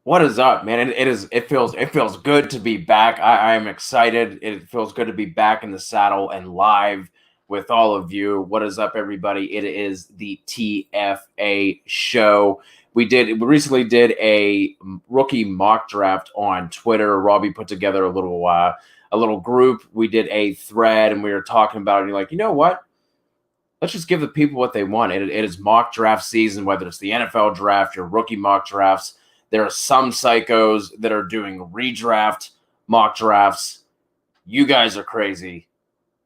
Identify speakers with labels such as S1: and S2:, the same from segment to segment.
S1: What is up, man? It feels good to be back. I am excited. It feels good to be back in the saddle and live with all of you. What is up, everybody? It is the TFA show. We recently did a rookie mock draft on Twitter. Robbie put together a little group. We did a thread and we were talking about it. And you're like, you know what? Let's just give the people what they want. It is mock draft season, whether it's the NFL draft, your rookie mock drafts. There are some psychos that are doing redraft mock drafts. You guys are crazy.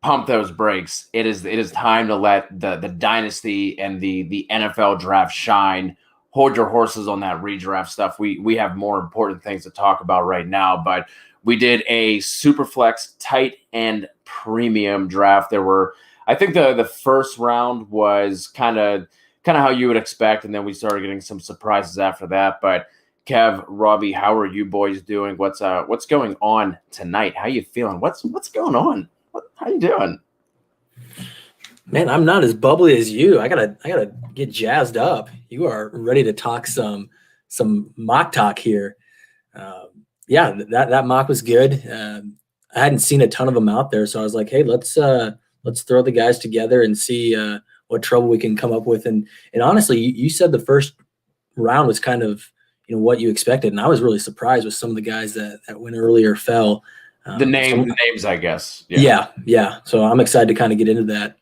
S1: Pump those brakes. It is time to let the Dynasty and the NFL draft shine. Hold your horses on that redraft stuff. We have more important things to talk about right now, but we did a Superflex tight end premium draft. There were, I think the first round was kind of how you would expect, and then we started getting some surprises after that. But Kev, Robbie, how are you boys doing? What's going on tonight? How you feeling? What's going on? How you doing?
S2: Man, I'm not as bubbly as you. I gotta get jazzed up. You are ready to talk some mock talk here. Yeah, that mock was good. I hadn't seen a ton of them out there, so I was like, hey, let's throw the guys together and see what trouble we can come up with. And honestly, you said the first round was kind of what you expected, and I was really surprised with some of the guys that went earlier fell.
S1: The names, I guess.
S2: Yeah. So I'm excited to kind of get into that.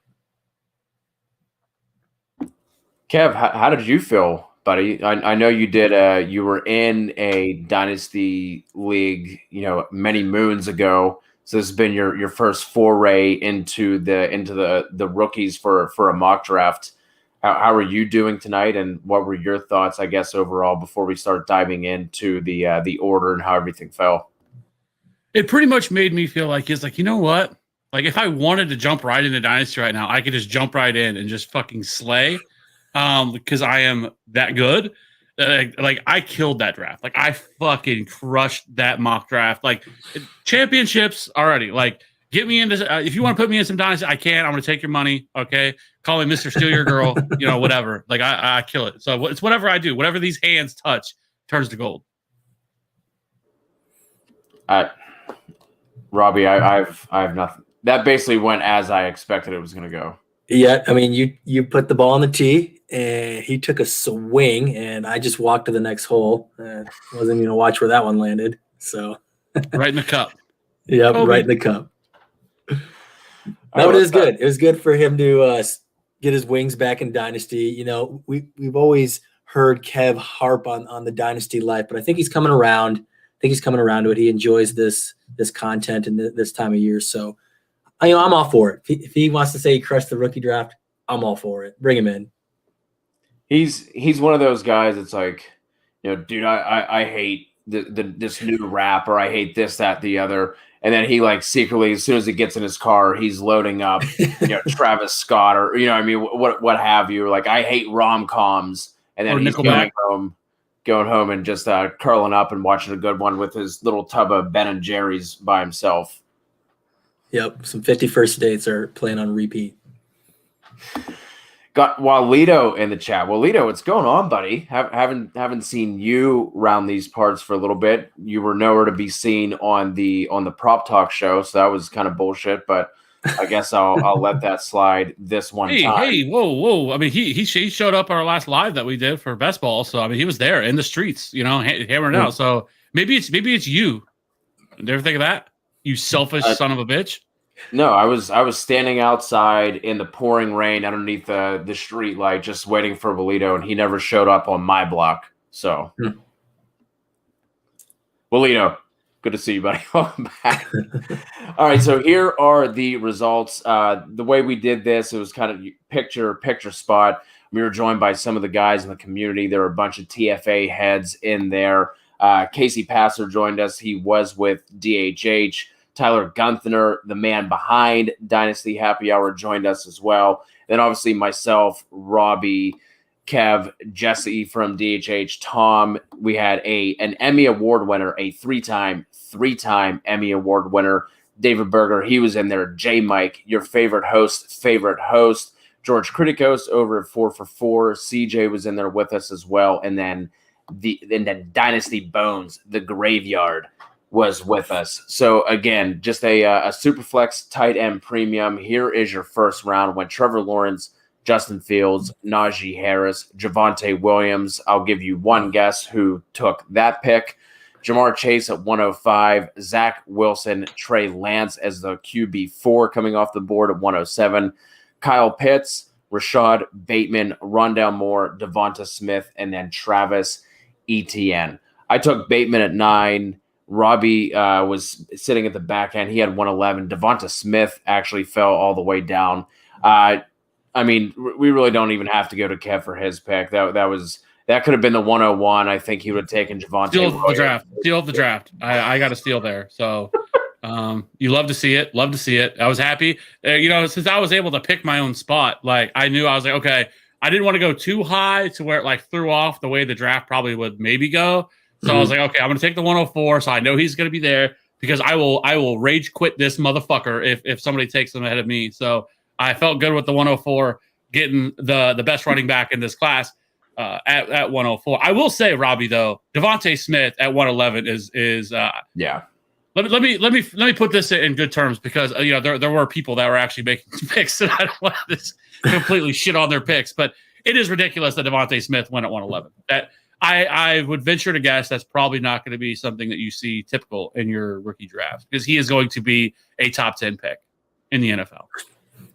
S1: Kev, how did you feel, buddy? I know you did. You were in a Dynasty league, many moons ago. So this has been your first foray into the rookies for a mock draft. How are you doing tonight, and what were your thoughts, I guess, overall before we start diving into the order and how everything fell?
S3: It pretty much made me feel like it's like, you know what? Like if I wanted to jump right into Dynasty right now, I could just jump right in and just fucking slay, because I am that good. Like I killed that draft. Like I fucking crushed that mock draft. Like championships already. Like get me into. If you want to put me in some Dynasty, I can. I'm going to take your money. Okay, call me Mr. Steal Your Girl. Whatever. Like I kill it. So it's whatever I do. Whatever these hands touch turns to gold.
S1: Robbie, I have nothing. That basically went as I expected it was going to go.
S2: Yeah, I mean, you put the ball on the tee, and he took a swing, and I just walked to the next hole. Wasn't even going to watch where that one landed. So
S3: right in the cup.
S2: Yeah, right in the cup. No, it was good. It was good for him to get his wings back in Dynasty. We've always heard Kev harp on the Dynasty life, but I think he's coming around. I think he's coming around to it. He enjoys this content and this time of year. So, I'm all for it. If he wants to say he crushed the rookie draft, I'm all for it. Bring him in.
S1: He's one of those guys that's like, dude, I hate this new rap, or I hate this, that, the other. And then he like secretly, as soon as he gets in his car, he's loading up, Travis Scott or what have you. Like I hate rom-coms, and then he's going home and just curling up and watching a good one with his little tub of Ben and Jerry's by himself.
S2: Yep, some 51st dates are playing on repeat.
S1: Got Walito in the chat. Walito, what's going on, buddy? Haven't seen you around these parts for a little bit. You were nowhere to be seen on the Prop Talk show, so that was kind of bullshit. But I guess I'll let that slide this one time.
S3: Hey, whoa! I mean, he showed up our last live that we did for best ball, so I mean, he was there in the streets, hammering out. So maybe it's you. Did you ever think of that? You selfish son of a bitch.
S1: No, I was standing outside in the pouring rain underneath the street light, just waiting for Walito, and he never showed up on my block. So, Walito, good to see you, buddy. Welcome back. All right, so here are the results. The way we did this, it was kind of picture spot. We were joined by some of the guys in the community. There were a bunch of TFA heads in there. Casey Passer joined us. He was with DHH. Tyler Gunther, the man behind Dynasty Happy Hour, joined us as well. Then obviously myself, Robbie, Kev, Jesse from DHH, Tom. We had an Emmy Award winner, a three-time Emmy Award winner, David Berger. He was in there. J Mike, your favorite host. George Criticos over at 4 for 4. CJ was in there with us as well. And then and then Dynasty Bones, the graveyard, was with us. So again, just a Superflex tight end premium. Here is your first round. Went Trevor Lawrence, Justin Fields, Najee Harris, Javonte Williams. I'll give you one guess who took that pick. Jamar Chase at 105, Zach Wilson, Trey Lance as the QB4 coming off the board at 107, Kyle Pitts, Rashad Bateman, Rondale Moore, Devonta Smith, and then Travis Etienne. I took Bateman at 9. Robbie was sitting at the back end. He had 111. Devonta Smith actually fell all the way down. I mean, we really don't even have to go to Kev for his pick. That could have been the 101. I think he would have taken Javonte.
S3: Steal the draft. I got a steal there. So you love to see it. Love to see it. I was happy. Since I was able to pick my own spot, like I knew I was like, okay, I didn't want to go too high to where it like threw off the way the draft probably would maybe go. So I was like, okay, I'm going to take the 104. So I know he's going to be there because I will rage quit this motherfucker if somebody takes him ahead of me. So I felt good with the 104 getting the best running back in this class. At 104, I will say, Robbie, though, Devonta Smith at 111 is
S1: yeah.
S3: Let me put this in good terms because there were people that were actually making picks and I don't want to completely shit on their picks, but it is ridiculous that Devonta Smith went at 111. That I would venture to guess that's probably not going to be something that you see typical in your rookie draft because he is going to be a top 10 pick in the NFL.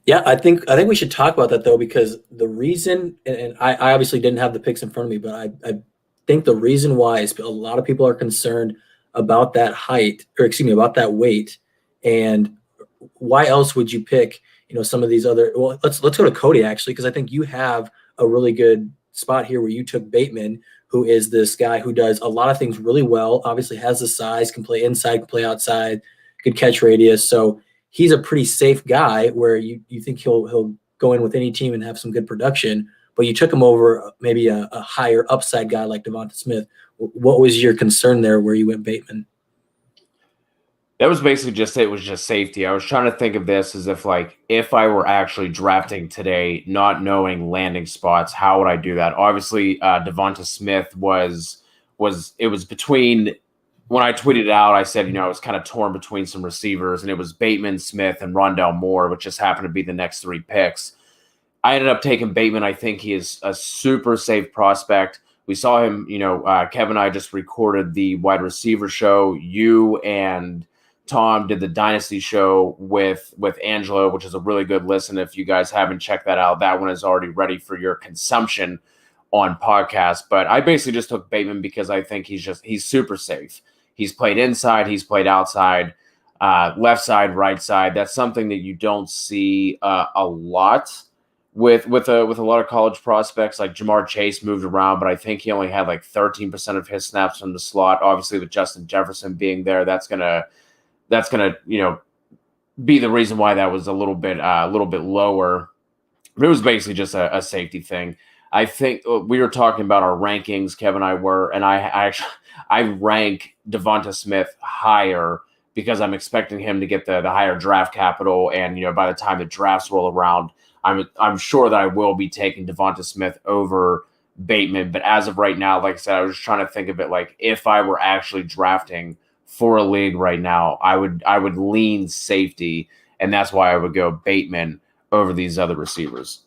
S2: Yeah, I think we should talk about that though, because the reason, and I obviously didn't have the picks in front of me, but I think the reason why is a lot of people are concerned about that height, or excuse me, about that weight, and why else would you pick, some of these other? Well, let's go to Cody actually, because I think you have a really good spot here where you took Bateman, who is this guy who does a lot of things really well. Obviously, has the size, can play inside, can play outside, good catch radius, so. He's a pretty safe guy where you think he'll go in with any team and have some good production, but you took him over maybe a higher upside guy like Devonta Smith. What was your concern there where you went Bateman?
S1: That was basically it was just safety. I was trying to think of this as if I were actually drafting today, not knowing landing spots, how would I do that? Obviously, Devonta Smith was between. When I tweeted it out, I said, I was kind of torn between some receivers, and it was Bateman, Smith, and Rondale Moore, which just happened to be the next 3 picks. I ended up taking Bateman. I think he is a super safe prospect. We saw him, Kevin and I just recorded the wide receiver show. You and Tom did the Dynasty show with Angelo, which is a really good listen. If you guys haven't checked that out, that one is already ready for your consumption on podcast. But I basically just took Bateman because I think he's super safe. He's played inside. He's played outside, left side, right side. That's something that you don't see a lot with a lot of college prospects. Like Jamar Chase moved around, but I think he only had 13% of his snaps from the slot. Obviously, with Justin Jefferson being there, that's gonna be the reason why that was a little bit lower. But it was basically just a safety thing. I think we were talking about our rankings, Kevin and I were, and I rank Devonta Smith higher because I'm expecting him to get the higher draft capital, and by the time the drafts roll around, I'm sure that I will be taking Devonta Smith over Bateman. But as of right now, like I said, I was just trying to think of it if I were actually drafting for a league right now, I would lean safety, and that's why I would go Bateman over these other receivers.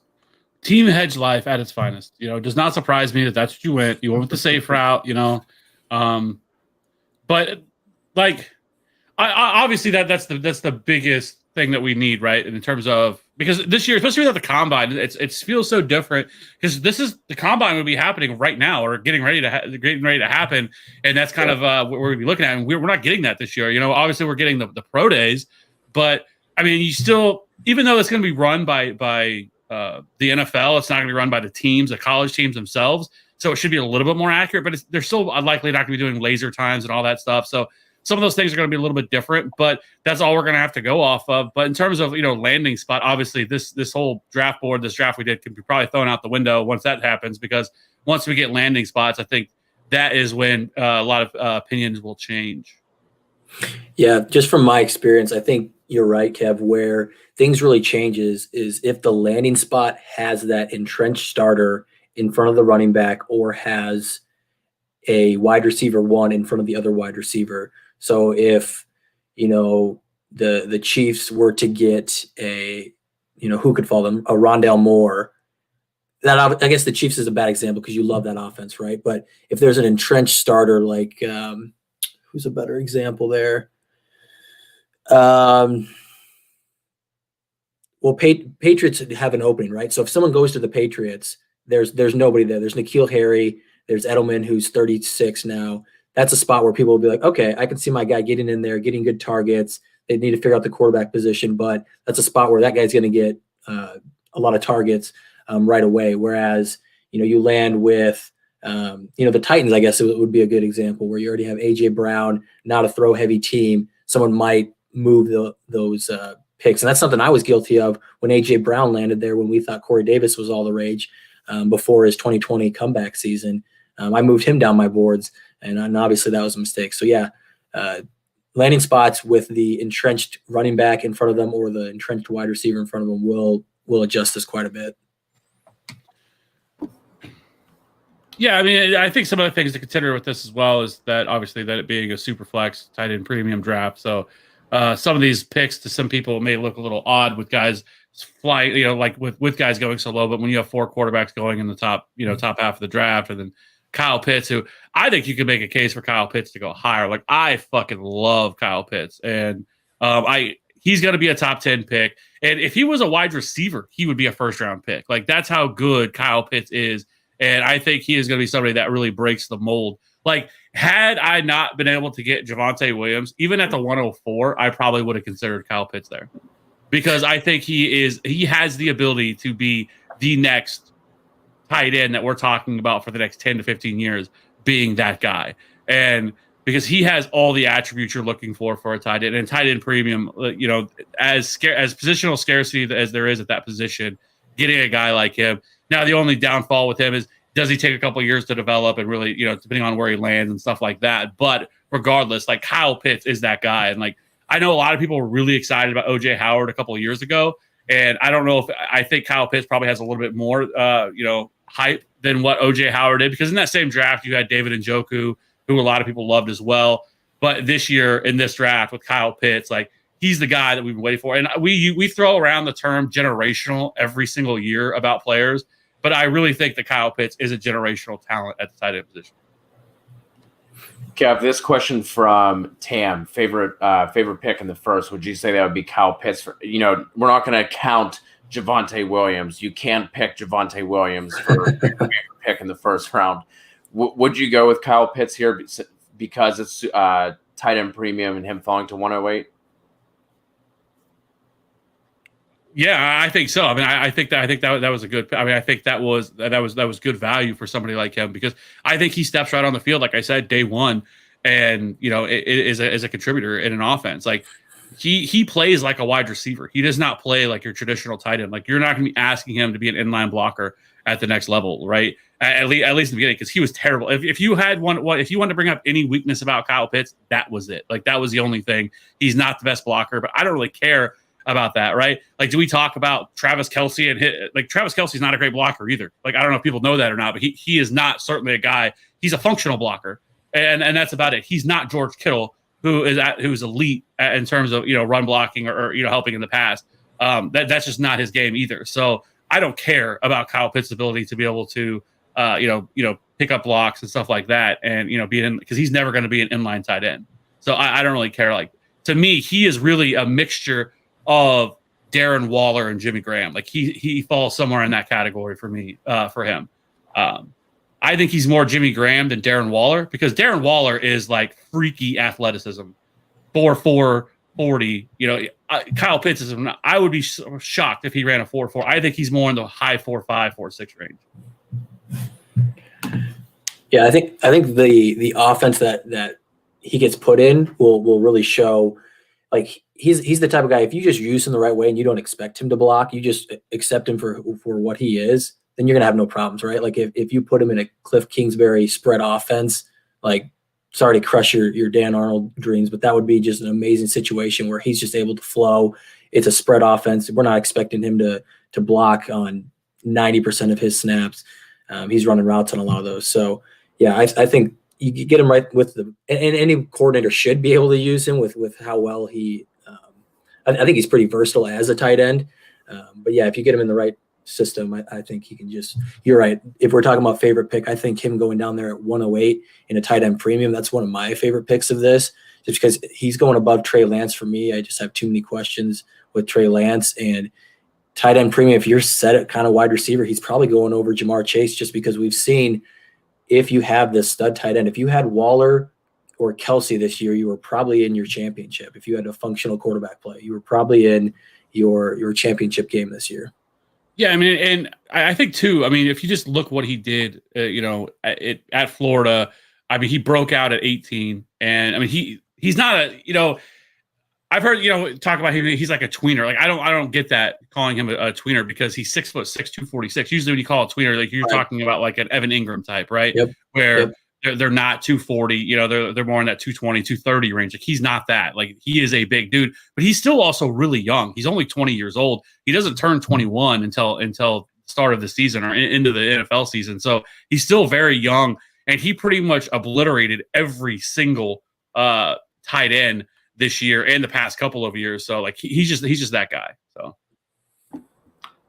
S3: Team hedge life at its finest. It does not surprise me that that's what you went. You went with the safe route, but I obviously that's the biggest thing that we need, right? In terms of, because this year, especially without the combine, it feels so different because the combine would be happening right now or getting ready to happen, and that's kind of what we're gonna be looking at. And we're not getting that this year. Obviously we're getting the pro days, but I mean, you still, even though it's going to be run by the NFL, it's not going to be run by the teams, the college teams themselves. So it should be a little bit more accurate, but they're still likely not going to be doing laser times and all that stuff. So some of those things are going to be a little bit different, but that's all we're going to have to go off of. But in terms of, landing spot, obviously this whole draft board, this draft we did can be probably thrown out the window once that happens, because once we get landing spots, I think that is when a lot of opinions will change.
S2: Yeah, just from my experience, I think you're right, Kev, where things really changes is if the landing spot has that entrenched starter in front of the running back or has a wide receiver one in front of the other wide receiver. So if, the Chiefs were to get a, who could follow them? A Rondale Moore. That, I guess the Chiefs is a bad example because you love that offense, right? But if there's an entrenched starter like who's a better example there? Well, Patriots have an opening, right? So if someone goes to the Patriots, there's nobody there. There's N'Keal Harry. There's Edelman, who's 36 now. That's a spot where people will be like, okay, I can see my guy getting in there, getting good targets. They need to figure out the quarterback position, but that's a spot where that guy's going to get a lot of targets right away. Whereas, you land with, the Titans, I guess it would be a good example where you already have A.J. Brown, not a throw-heavy team. Someone might move those picks. And that's something I was guilty of when A.J. Brown landed there when we thought Corey Davis was all the rage before his 2020 comeback season. I moved him down my boards, and obviously that was a mistake. So, yeah, landing spots with the entrenched running back in front of them or the entrenched wide receiver in front of them will adjust this quite a bit.
S3: Yeah, I mean, I think some of the things to consider with this as well is that obviously that it being a super flex tight end premium draft. So some of these picks to some people may look a little odd with guys flying, like with guys going so low. But when you have 4 quarterbacks going in the top, top half of the draft, and then Kyle Pitts, who I think you could make a case for Kyle Pitts to go higher. Like, I fucking love Kyle Pitts, and he's going to be a top 10 pick. And if he was a wide receiver, he would be a first round pick. Like, that's how good Kyle Pitts is. And I think he is going to be somebody that really breaks the mold. Like, had I not been able to get Javonte Williams, even at the 104, I probably would have considered Kyle Pitts there. Because I think he has the ability to be the next tight end that we're talking about for the next 10 to 15 years, being that guy. And because he has all the attributes you're looking for a tight end. And tight end premium, as positional scarcity as there is at that position, getting a guy like him. Now, the only downfall with him is, does he take a couple of years to develop and really, depending on where he lands and stuff like that. But regardless, like, Kyle Pitts is that guy. And, like, I know a lot of people were really excited about O.J. Howard a couple of years ago. And I don't know I think Kyle Pitts probably has a little bit more, hype than what O.J. Howard did. Because in that same draft, you had David Njoku, who a lot of people loved as well. But this year in this draft with Kyle Pitts, like, he's the guy that we've been waiting for. And we throw around the term generational every single year about players. But I really think that Kyle Pitts is a generational talent at the tight end position.
S1: Kev, this question from Tam, favorite pick in the first. Would you say that would be Kyle Pitts? We're not going to count Javonte Williams. You can't pick Javonte Williams for favorite pick in the first round. Would you go with Kyle Pitts here because it's tight end premium and him falling to 108?
S3: Yeah, I think so. I mean, I think that was a good. I mean, I think that was good value for somebody like him, because I think he steps right on the field, like I said, day one, and it is a contributor in an offense. Like, he plays like a wide receiver. He does not play like your traditional tight end. Like, you're not going to be asking him to be an inline blocker at the next level, right? At least in the beginning, because he was terrible. If you had if you wanted to bring up any weakness about Kyle Pitts, that was it. Like, that was the only thing. He's not the best blocker, but I don't really care about that, right? Like, do we talk about Travis Kelce and Travis Kelce's not a great blocker either. Like, I don't know if people know that or not, but he is not certainly a guy. He's a functional blocker, and that's about it. He's not George Kittle, who's elite in terms of run blocking or helping in the past. That's just not his game either. So I don't care about Kyle Pitts' ability to be able to pick up blocks and stuff like that, and be in, because he's never going to be an inline tight end. So I don't really care. Like, to me, he is really a mixture of Darren Waller and Jimmy Graham. Like, he falls somewhere in that category for me, for him. I think he's more Jimmy Graham than Darren Waller, because Darren Waller is like freaky athleticism, 4.4 40. Kyle Pitts is not. I would be shocked if he ran a 4.4. I think he's more in the high 4.5, 4.6 range.
S2: Yeah, I think the offense that he gets put in will really show. Like, he's the type of guy, if you just use him the right way and you don't expect him to block, you just accept him for what he is, then you're going to have no problems, right? Like, if you put him in a Cliff Kingsbury spread offense, like, sorry to crush your Dan Arnold dreams, but that would be just an amazing situation where he's just able to flow. It's a spread offense. We're not expecting him to block on 90% of his snaps. He's running routes on a lot of those. So, yeah, I think you get him right with and any coordinator should be able to use him with how well he. I think he's pretty versatile as a tight end. But yeah, if you get him in the right system, I think he can just. You're right. If we're talking about favorite pick, I think him going down there at 108 in a tight end premium, that's one of my favorite picks of this, just because he's going above Trey Lance for me. I just have too many questions with Trey Lance and tight end premium. If you're set at kind of wide receiver, he's probably going over Jamar Chase, just because we've seen if you have this stud tight end, if you had Waller or Kelsey this year, you were probably in your championship. If you had a functional quarterback play, you were probably in your championship game this year.
S3: Yeah, I mean, and I think too, I mean, if you just look what he did, at Florida, I mean, he broke out at 18, and I mean, he's not a, I've heard, talk about him. He's like a tweener. Like, I don't get that, calling him a tweener, because he's 6'6", 246. Usually when you call a tweener, like you're talking about like an Evan Ingram type, right?
S2: Yep.
S3: Where they're not 240, they're more in that 220, 230 range. Like, he's not that. Like, he is a big dude, but he's still also really young. He's only 20 years old. He doesn't turn 21 until start of the season or into the NFL season. So he's still very young, and he pretty much obliterated every single tight end this year and the past couple of years. So like, he's just that guy. So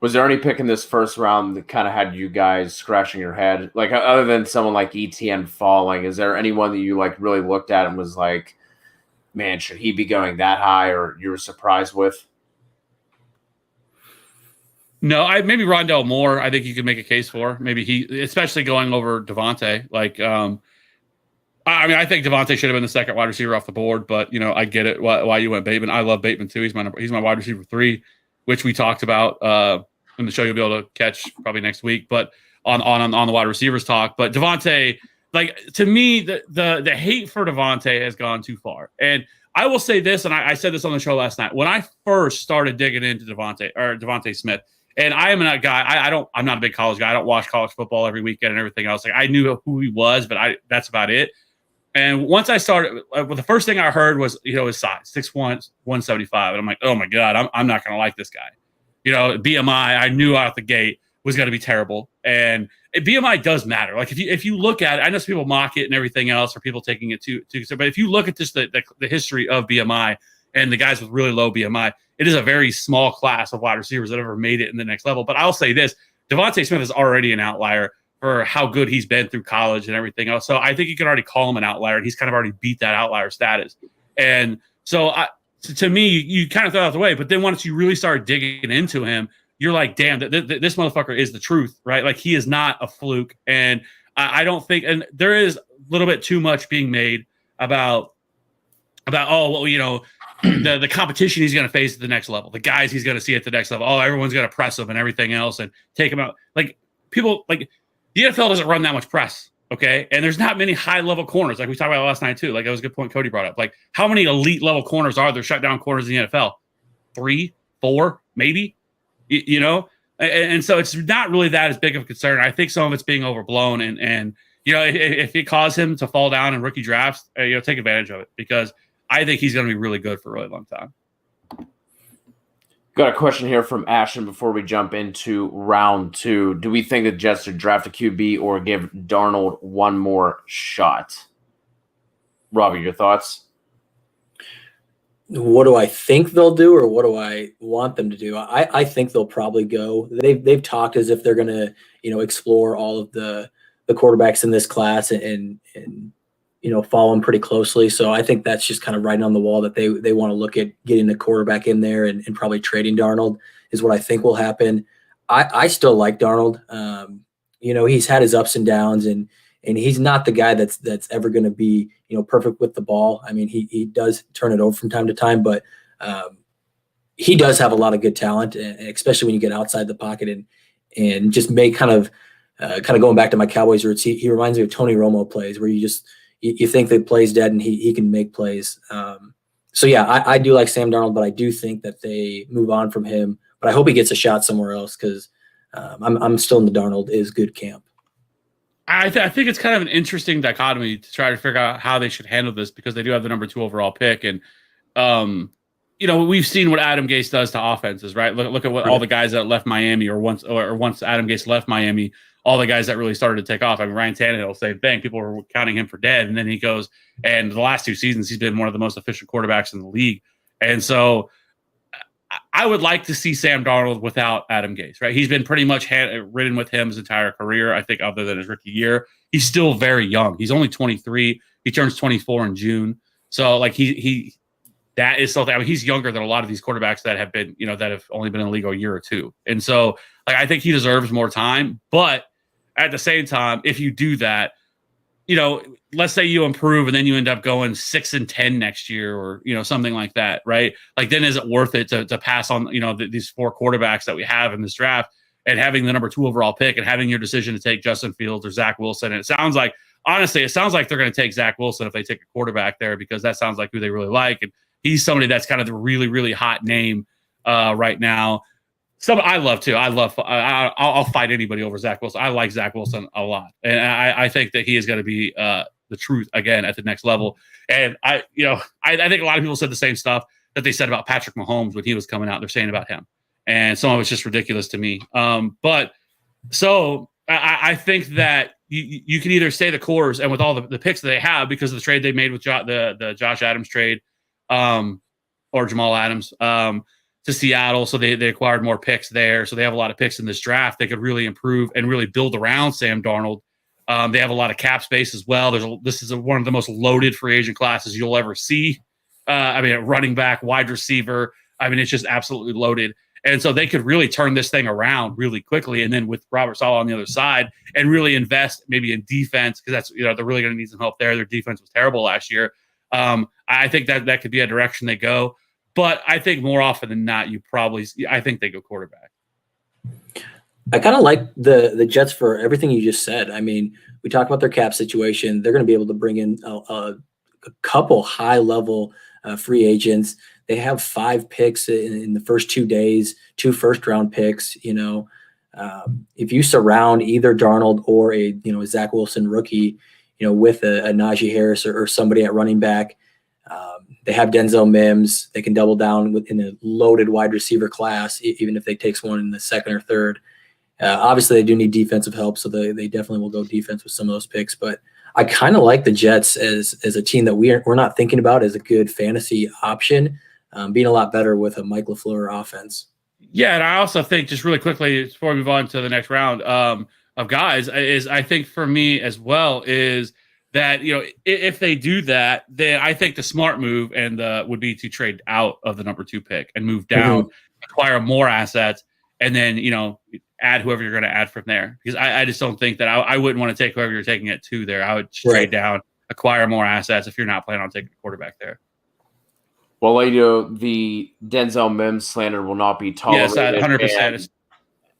S1: was there any pick in this first round that kind of had you guys scratching your head? Like, other than someone like ETN falling, is there anyone that you like really looked at and was like, man, should he be going that high, or you were surprised with?
S3: No, maybe Rondell Moore. I think you could make a case for maybe especially going over Devontae. Like, I mean, I think Devontae should have been the second wide receiver off the board, but I get it why you went Bateman. I love Bateman too. He's my wide receiver 3, which we talked about in the show. You'll be able to catch probably next week, but on the wide receivers talk. But Devontae, like, to me, the hate for Devontae has gone too far. And I will say this, and I said this on the show last night, when I first started digging into Devontae Smith. And I am a guy. I'm not a big college guy. I don't watch college football every weekend and everything else. Like, I knew who he was, but that's about it. And once I started, the first thing I heard was, his size, 6'1", 175. And I'm like, oh my God, I'm not going to like this guy. BMI, I knew out the gate was going to be terrible. And BMI does matter. Like, if you look at it, I know some people mock it and everything else, or people taking it too, but if you look at just the history of BMI and the guys with really low BMI, it is a very small class of wide receivers that ever made it in the next level. But I'll say this, Devontae Smith is already an outlier for how good he's been through college and everything else. So I think you can already call him an outlier, and he's kind of already beat that outlier status. And so to me, you kind of throw it out the way, but then once you really start digging into him, you're like, damn, this motherfucker is the truth, right? Like, he is not a fluke. And I don't think, and there is a little bit too much being made about the competition he's going to face at the next level, the guys he's going to see at the next level. Oh, everyone's going to press him and everything else and take him out. Like, people, like, the NFL doesn't run that much press, okay? And there's not many high-level corners, like we talked about last night too. Like, that was a good point Cody brought up. Like, how many elite-level corners are there, shutdown corners in the NFL? 3, 4, maybe? And so it's not really that as big of a concern. I think some of it's being overblown, and if it caused him to fall down in rookie drafts, take advantage of it, because I think he's going to be really good for a really long time.
S1: Got a question here from Ashton before we jump into round 2. Do we think the Jets should draft a QB or give Darnold one more shot? Robbie, your thoughts?
S2: What do I think they'll do, or what do I want them to do? I think they'll probably go. They've talked as if they're going to, explore all of the quarterbacks in this class and follow them pretty closely. So I think that's just kind of writing on the wall that they want to look at getting the quarterback in there and probably trading Darnold is what I think will happen. I still like Darnold. He's had his ups and downs, and he's not the guy that's ever going to be, perfect with the ball. I mean, he does turn it over from time to time, but he does have a lot of good talent, especially when you get outside the pocket and just make kind of going back to my Cowboys roots. He reminds me of Tony Romo plays where you think the play's dead and he can make plays. So yeah, I do like Sam Darnold, but I do think that they move on from him. But I hope he gets a shot somewhere else, because I'm still in the Darnold is good camp.
S3: I think it's kind of an interesting dichotomy to try to figure out how they should handle this, because they do have the number 2 overall pick. And, we've seen what Adam Gase does to offenses, right? Look at what all the guys that left Miami or once Adam Gase left Miami, all the guys that really started to take off. I mean, Ryan Tannehill, same thing. People were counting him for dead. And then he goes, and the last 2 seasons, he's been one of the most efficient quarterbacks in the league. And so I would like to see Sam Darnold without Adam Gase, right? He's been pretty much ridden with him his entire career, I think, other than his rookie year. He's still very young. He's only 23. He turns 24 in June. So, like, that is something. I mean, he's younger than a lot of these quarterbacks that have been, that have only been in the league a year or two. And so, like, I think he deserves more time. But at the same time, if you do that, let's say you improve and then you end up going 6-10 next year, or something like that, right? Like, then is it worth it to pass on these 4 quarterbacks that we have in this draft and having the number 2 overall pick and having your decision to take Justin Fields or Zach Wilson? And honestly, it sounds like they're going to take Zach Wilson if they take a quarterback there, because that sounds like who they really like, and he's somebody that's kind of the really, really hot name right now. I love too. I'll fight anybody over Zach Wilson. I like Zach Wilson a lot, and I think that he is going to be the truth again at the next level. And I think a lot of people said the same stuff that they said about Patrick Mahomes when he was coming out. They're saying about him, and some of it's just ridiculous to me. But so I think that you can either stay the course, and with all the picks that they have because of the trade they made with the Josh Adams trade, or Jamal Adams. To Seattle, so they acquired more picks there. So they have a lot of picks in this draft. They could really improve and really build around Sam Darnold. They have a lot of cap space as well. This is one of the most loaded free agent classes you'll ever see. Running back, wide receiver. It's just absolutely loaded. And so they could really turn this thing around really quickly. And then with Robert Saleh on the other side, and really invest maybe in defense, because that's they're really going to need some help there. Their defense was terrible last year. I think that could be a direction they go. But I think more often than not, I think they go quarterback.
S2: I kind of like the Jets for everything you just said. I mean, we talk about their cap situation. They're going to be able to bring in a couple high-level free agents. They have 5 picks in the first 2 days, 2 first-round picks. If you surround either Darnold or a Zach Wilson rookie, with a Najee Harris or somebody at running back. They have Denzel Mims. They can double down in a loaded wide receiver class, even if they take one in the 2nd or 3rd. Obviously, they do need defensive help, so they definitely will go defense with some of those picks. But I kind of like the Jets as a team that we're not thinking about as a good fantasy option, being a lot better with a Mike LaFleur offense.
S3: Yeah, and I also think, just really quickly before we move on to the next round of guys, I think for me as well is that if they do that, then I think the smart move would be to trade out of the number 2 pick and move down, acquire more assets, and then add whoever you're going to add from there. Because I just don't think that I wouldn't want to take whoever you're taking at 2 there. I would trade down, acquire more assets if you're not planning on taking a quarterback there.
S1: Well, the Denzel Mims slander will not be tolerated.
S3: Yes, 100%.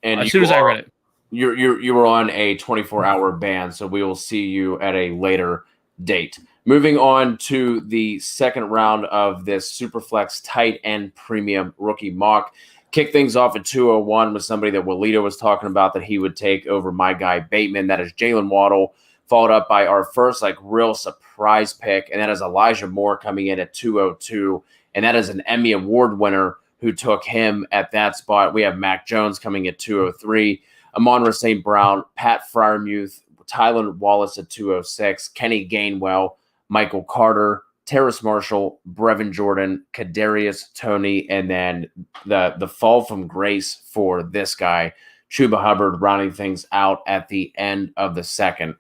S1: And
S3: as soon as I read it.
S1: You were on a 24-hour ban, so we will see you at a later date. Moving on to the second round of this Superflex tight end premium rookie mock. Kick things off at 201 with somebody that Walito was talking about that he would take over my guy Bateman. That is Jalen Waddle, followed up by our first real surprise pick, and that is Elijah Moore coming in at 202, and that is an Emmy Award winner who took him at that spot. We have Mac Jones coming at 203. Amon-Ra St. Brown, Pat Freiermuth, Tylan Wallace at 206, Kenny Gainwell, Michael Carter, Terrace Marshall, Brevin Jordan, Kadarius Toney, and then the fall from grace for this guy, Chuba Hubbard, rounding things out at the end of the second.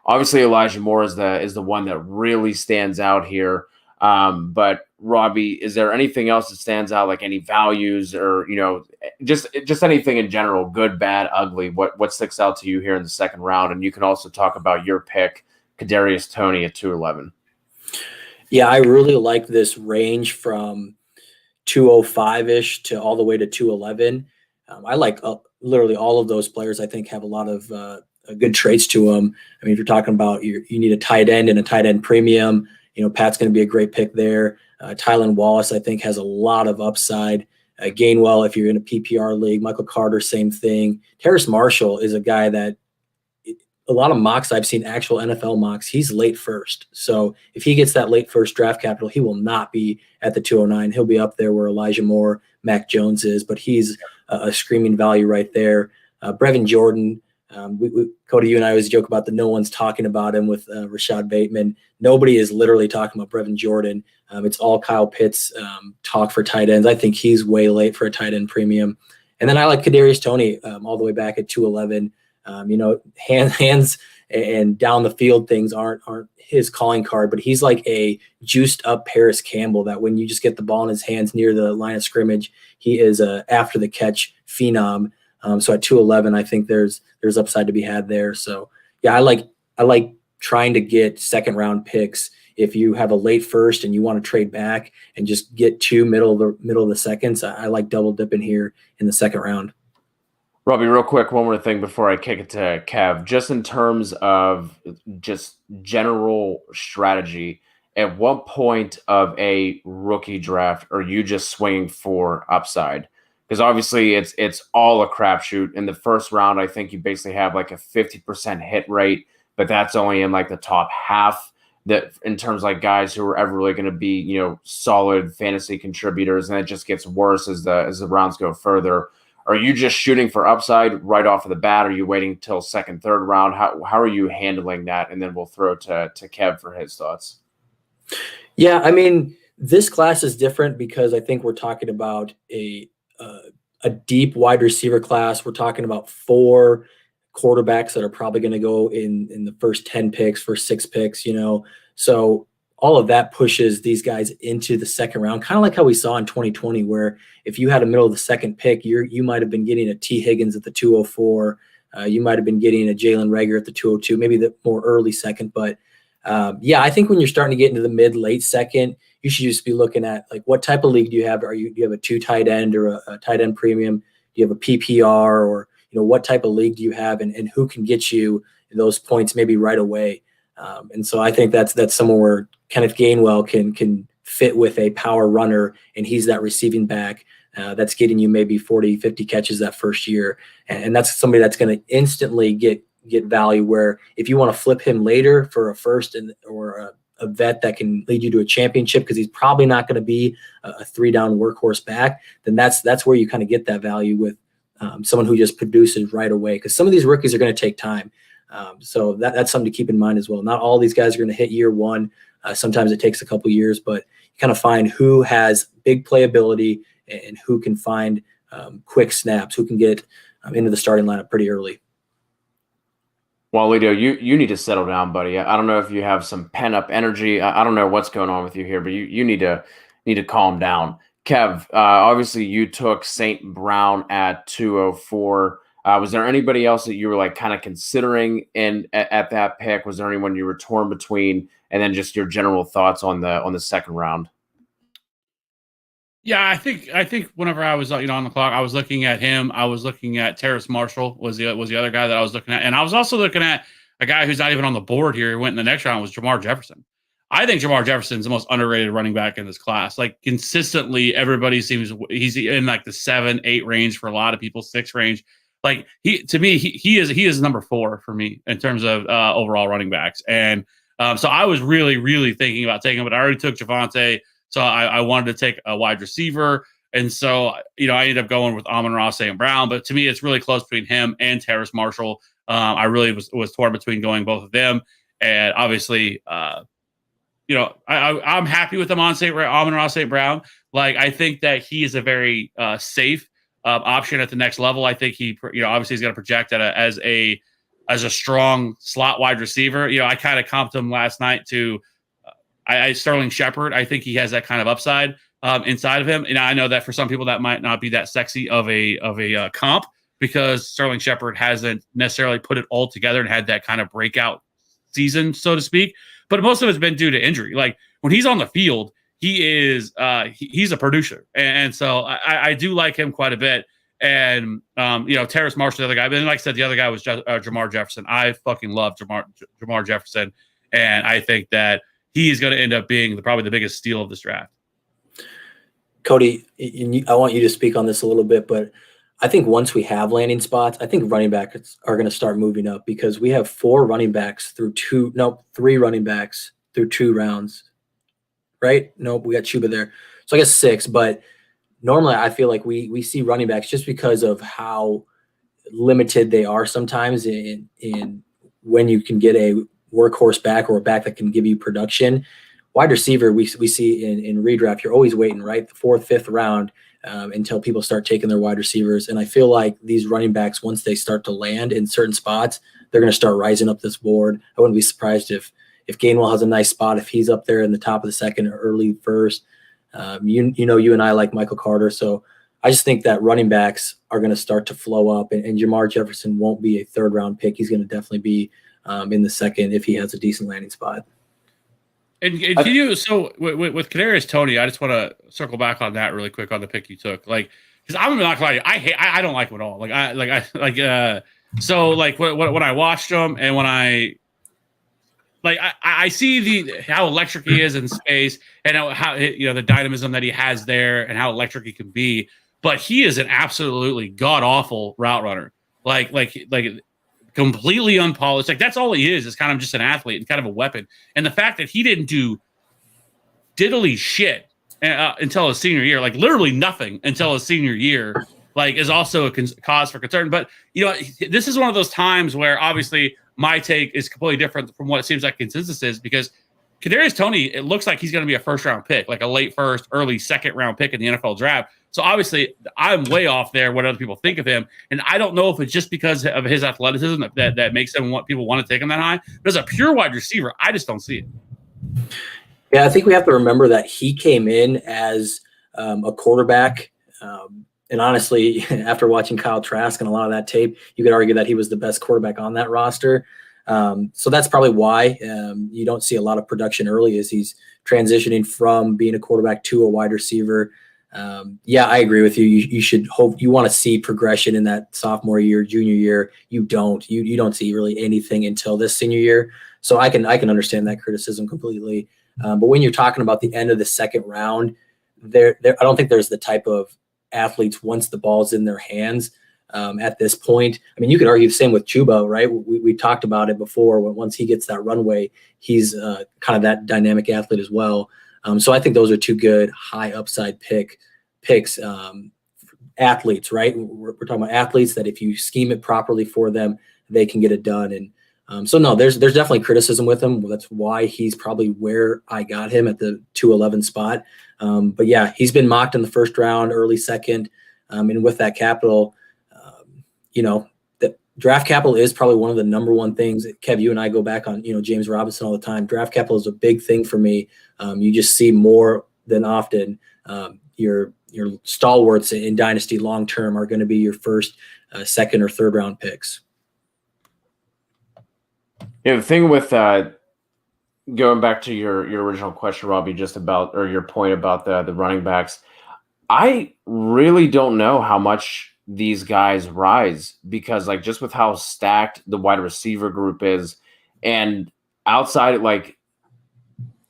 S1: Obviously, Elijah Moore is the one that really stands out here. But Robbie, is there anything else that stands out, like any values or, just anything in general, good, bad, ugly? What sticks out to you here in the second round? And you can also talk about your pick, Kadarius Toney at 211.
S2: Yeah, I really like this range from 205-ish to all the way to 211. I like literally all of those players. I think have a lot of good traits to them. I mean, if you're talking about you need a tight end and a tight end premium, Pat's going to be a great pick there. Tylan Wallace, I think, has a lot of upside. Gainwell, if you're in a PPR league. Michael Carter, same thing. Terrace Marshall is a guy that a lot of mocks I've seen, actual NFL mocks, he's late first. So if he gets that late first draft capital, he will not be at the 209. He'll be up there where Elijah Moore, Mac Jones is, but he's a screaming value right there. Brevin Jordan, Cody, you and I always joke about the no one's talking about him with Rashad Bateman. Nobody is literally talking about Brevin Jordan. It's all Kyle Pitts talk for tight ends. I think he's way late for a tight end premium. And then I like Kadarius Toney all the way back at 211. Hands and down the field things aren't his calling card, but he's like a juiced up Paris Campbell that when you just get the ball in his hands near the line of scrimmage, he is a after the catch phenom. So at 211, I think there's upside to be had there. So yeah, I like trying to get second round picks. If you have a late first and you want to trade back and just get two middle of the seconds, I like double dipping here in the second round.
S1: Robbie, real quick, one more thing before I kick it to Kev. Just in terms of just general strategy, at what point of a rookie draft are you just swinging for upside? Because obviously it's all a crapshoot. In the first round, I think you basically have like a 50% hit rate, but that's only in like the top half. That in terms of like guys who are ever really going to be, solid fantasy contributors, and it just gets worse as the rounds go further. Are you just shooting for upside right off of the bat? Are you waiting till second, third round? How are you handling that? And then we'll throw to Kev for his thoughts.
S2: Yeah, I mean, this class is different because I think we're talking about a deep wide receiver class. We're talking about 4 quarterbacks that are probably going to go in the first 10 picks, first 6 picks, So all of that pushes these guys into the second round, kind of like how we saw in 2020, where if you had a middle of the second pick, you might have been getting a T. Higgins at the 204. You might have been getting a Jalen Reagor at the 202, maybe the more early second. But I think when you're starting to get into the mid-late second, you should just be looking at like what type of league do you have? Do you have a 2 tight end or a tight end premium? Do you have a PPR or what type of league do you have and who can get you those points maybe right away? And so I think that's somewhere where Kenneth Gainwell can fit with a power runner, and he's that receiving back that's getting you maybe 40, 50 catches that first year. And that's somebody that's going to instantly get value, where if you want to flip him later for a first or a vet that can lead you to a championship, because he's probably not going to be a 3-down workhorse back, then that's where you kind of get that value with someone who just produces right away, because some of these rookies are going to take time. So that's something to keep in mind as well. Not all these guys are going to hit year one. Sometimes it takes a couple years, but you kind of find who has big playability and who can find quick snaps, who can get into the starting lineup pretty early.
S1: Well, Lido, you need to settle down, buddy. I don't know if you have some pent-up energy. I don't know what's going on with you here, but you need to calm down. Kev, obviously you took St. Brown at 204. Was there anybody else that you were like kind of considering at that pick? Was there anyone you were torn between? And then just your general thoughts on the second round.
S3: Yeah, I think whenever I was on the clock, I was looking at him. I was looking at Terrace Marshall was the other guy that I was looking at, and I was also looking at a guy who's not even on the board here. Who went in the next round was Jamar Jefferson. I think Jamar Jefferson's the most underrated running back in this class. Like consistently, everybody seems he's in like the 7-8 range for a lot of people, 6 range. Like he is number 4 for me in terms of overall running backs. And so I was really, really thinking about taking him, but I already took Javonte. So I wanted to take a wide receiver. And so, I ended up going with Amon-Ra St. Brown. But to me, it's really close between him and Terrace Marshall. I really was torn between going both of them. And obviously, I'm happy with Amon-Ra St. Brown. Like, I think that he is a very safe option at the next level. I think he, obviously he's going to project as a strong slot wide receiver. I kind of comped him last night to Sterling Shepard. I think he has that kind of upside inside of him. And I know that for some people that might not be that sexy of a comp, because Sterling Shepard hasn't necessarily put it all together and had that kind of breakout season, so to speak. But most of it's been due to injury. Like when he's on the field, he is he's a producer, and so I do like him quite a bit. And Terrace Marshall, the other guy, but then like I said, the other guy was Jamar Jefferson. I fucking love Jamar Jefferson, and I think that he's going to end up being probably the biggest steal of this draft.
S2: Cody, I want you to speak on this a little bit, but I think once we have landing spots, I think running backs are going to start moving up, because we have 3 running backs through 2 rounds, right? Nope, we got Chuba there. So I guess 6, but normally I feel like we see running backs just because of how limited they are sometimes in when you can get a workhorse back or a back that can give you production. Wide receiver, we see in redraft, you're always waiting, right? The 4th, 5th round until people start taking their wide receivers. And I feel like these running backs, once they start to land in certain spots, they're going to start rising up this board. I wouldn't be surprised if Gainwell has a nice spot, if he's up there in the top of the second or early first. You and I like Michael Carter. So I just think that running backs are going to start to flow up, and Jamar Jefferson won't be a 3rd round pick. He's going to definitely be in the 2nd if he has a decent landing spot.
S3: And can you, so with Kadarius Toney, I just want to circle back on that really quick on the pick you took, like, because I'm not gonna lie, I don't like him at all. When I watched him and when I see how electric he is in space and how the dynamism that he has there and how electric he can be, but he is an absolutely god awful route runner, like completely unpolished. Like, that's all he is kind of just an athlete and kind of a weapon. And the fact that he didn't do diddly shit until his senior year, like literally nothing until his senior year, like, is also a cause for concern. But, this is one of those times where obviously my take is completely different from what it seems like consensus is, because Kadarius Toney, it looks like he's going to be a 1st round pick, like a late 1st, early 2nd round pick in the NFL draft. So obviously I'm way off there what other people think of him. And I don't know if it's just because of his athleticism that makes him what people want to take him that high. But as a pure wide receiver, I just don't see it.
S2: Yeah, I think we have to remember that he came in as a quarterback. And honestly, after watching Kyle Trask and a lot of that tape, you could argue that he was the best quarterback on that roster. So that's probably why you don't see a lot of production early, as he's transitioning from being a quarterback to a wide receiver. Yeah, I agree with you. You should hope, you want to see progression in that sophomore year, junior year. You don't see really anything until this senior year. So I can understand that criticism completely. But when you're talking about the end of the 2nd round, I don't think there's the type of athletes once the ball's in their hands at this point. I mean, you could argue the same with Chuba, right? We talked about it before. Once he gets that runway, he's kind of that dynamic athlete as well. So I think those are 2 good high upside picks, athletes, right? We're talking about athletes that if you scheme it properly for them, they can get it done. And so no, there's definitely criticism with him. That's why he's probably where I got him at the 211 spot. But yeah, he's been mocked in the 1st round, early 2nd. And with that capital, the draft capital is probably one of the number one things. Kev, you and I go back on, James Robinson all the time. Draft capital is a big thing for me. You just see more than often your stalwarts in Dynasty long-term are going to be your 1st, 2nd, or 3rd round picks.
S1: Yeah, the thing with going back to your original question, Robbie, just about, or your point about the running backs, I really don't know how much these guys rise, because like just with how stacked the wide receiver group is, and outside, like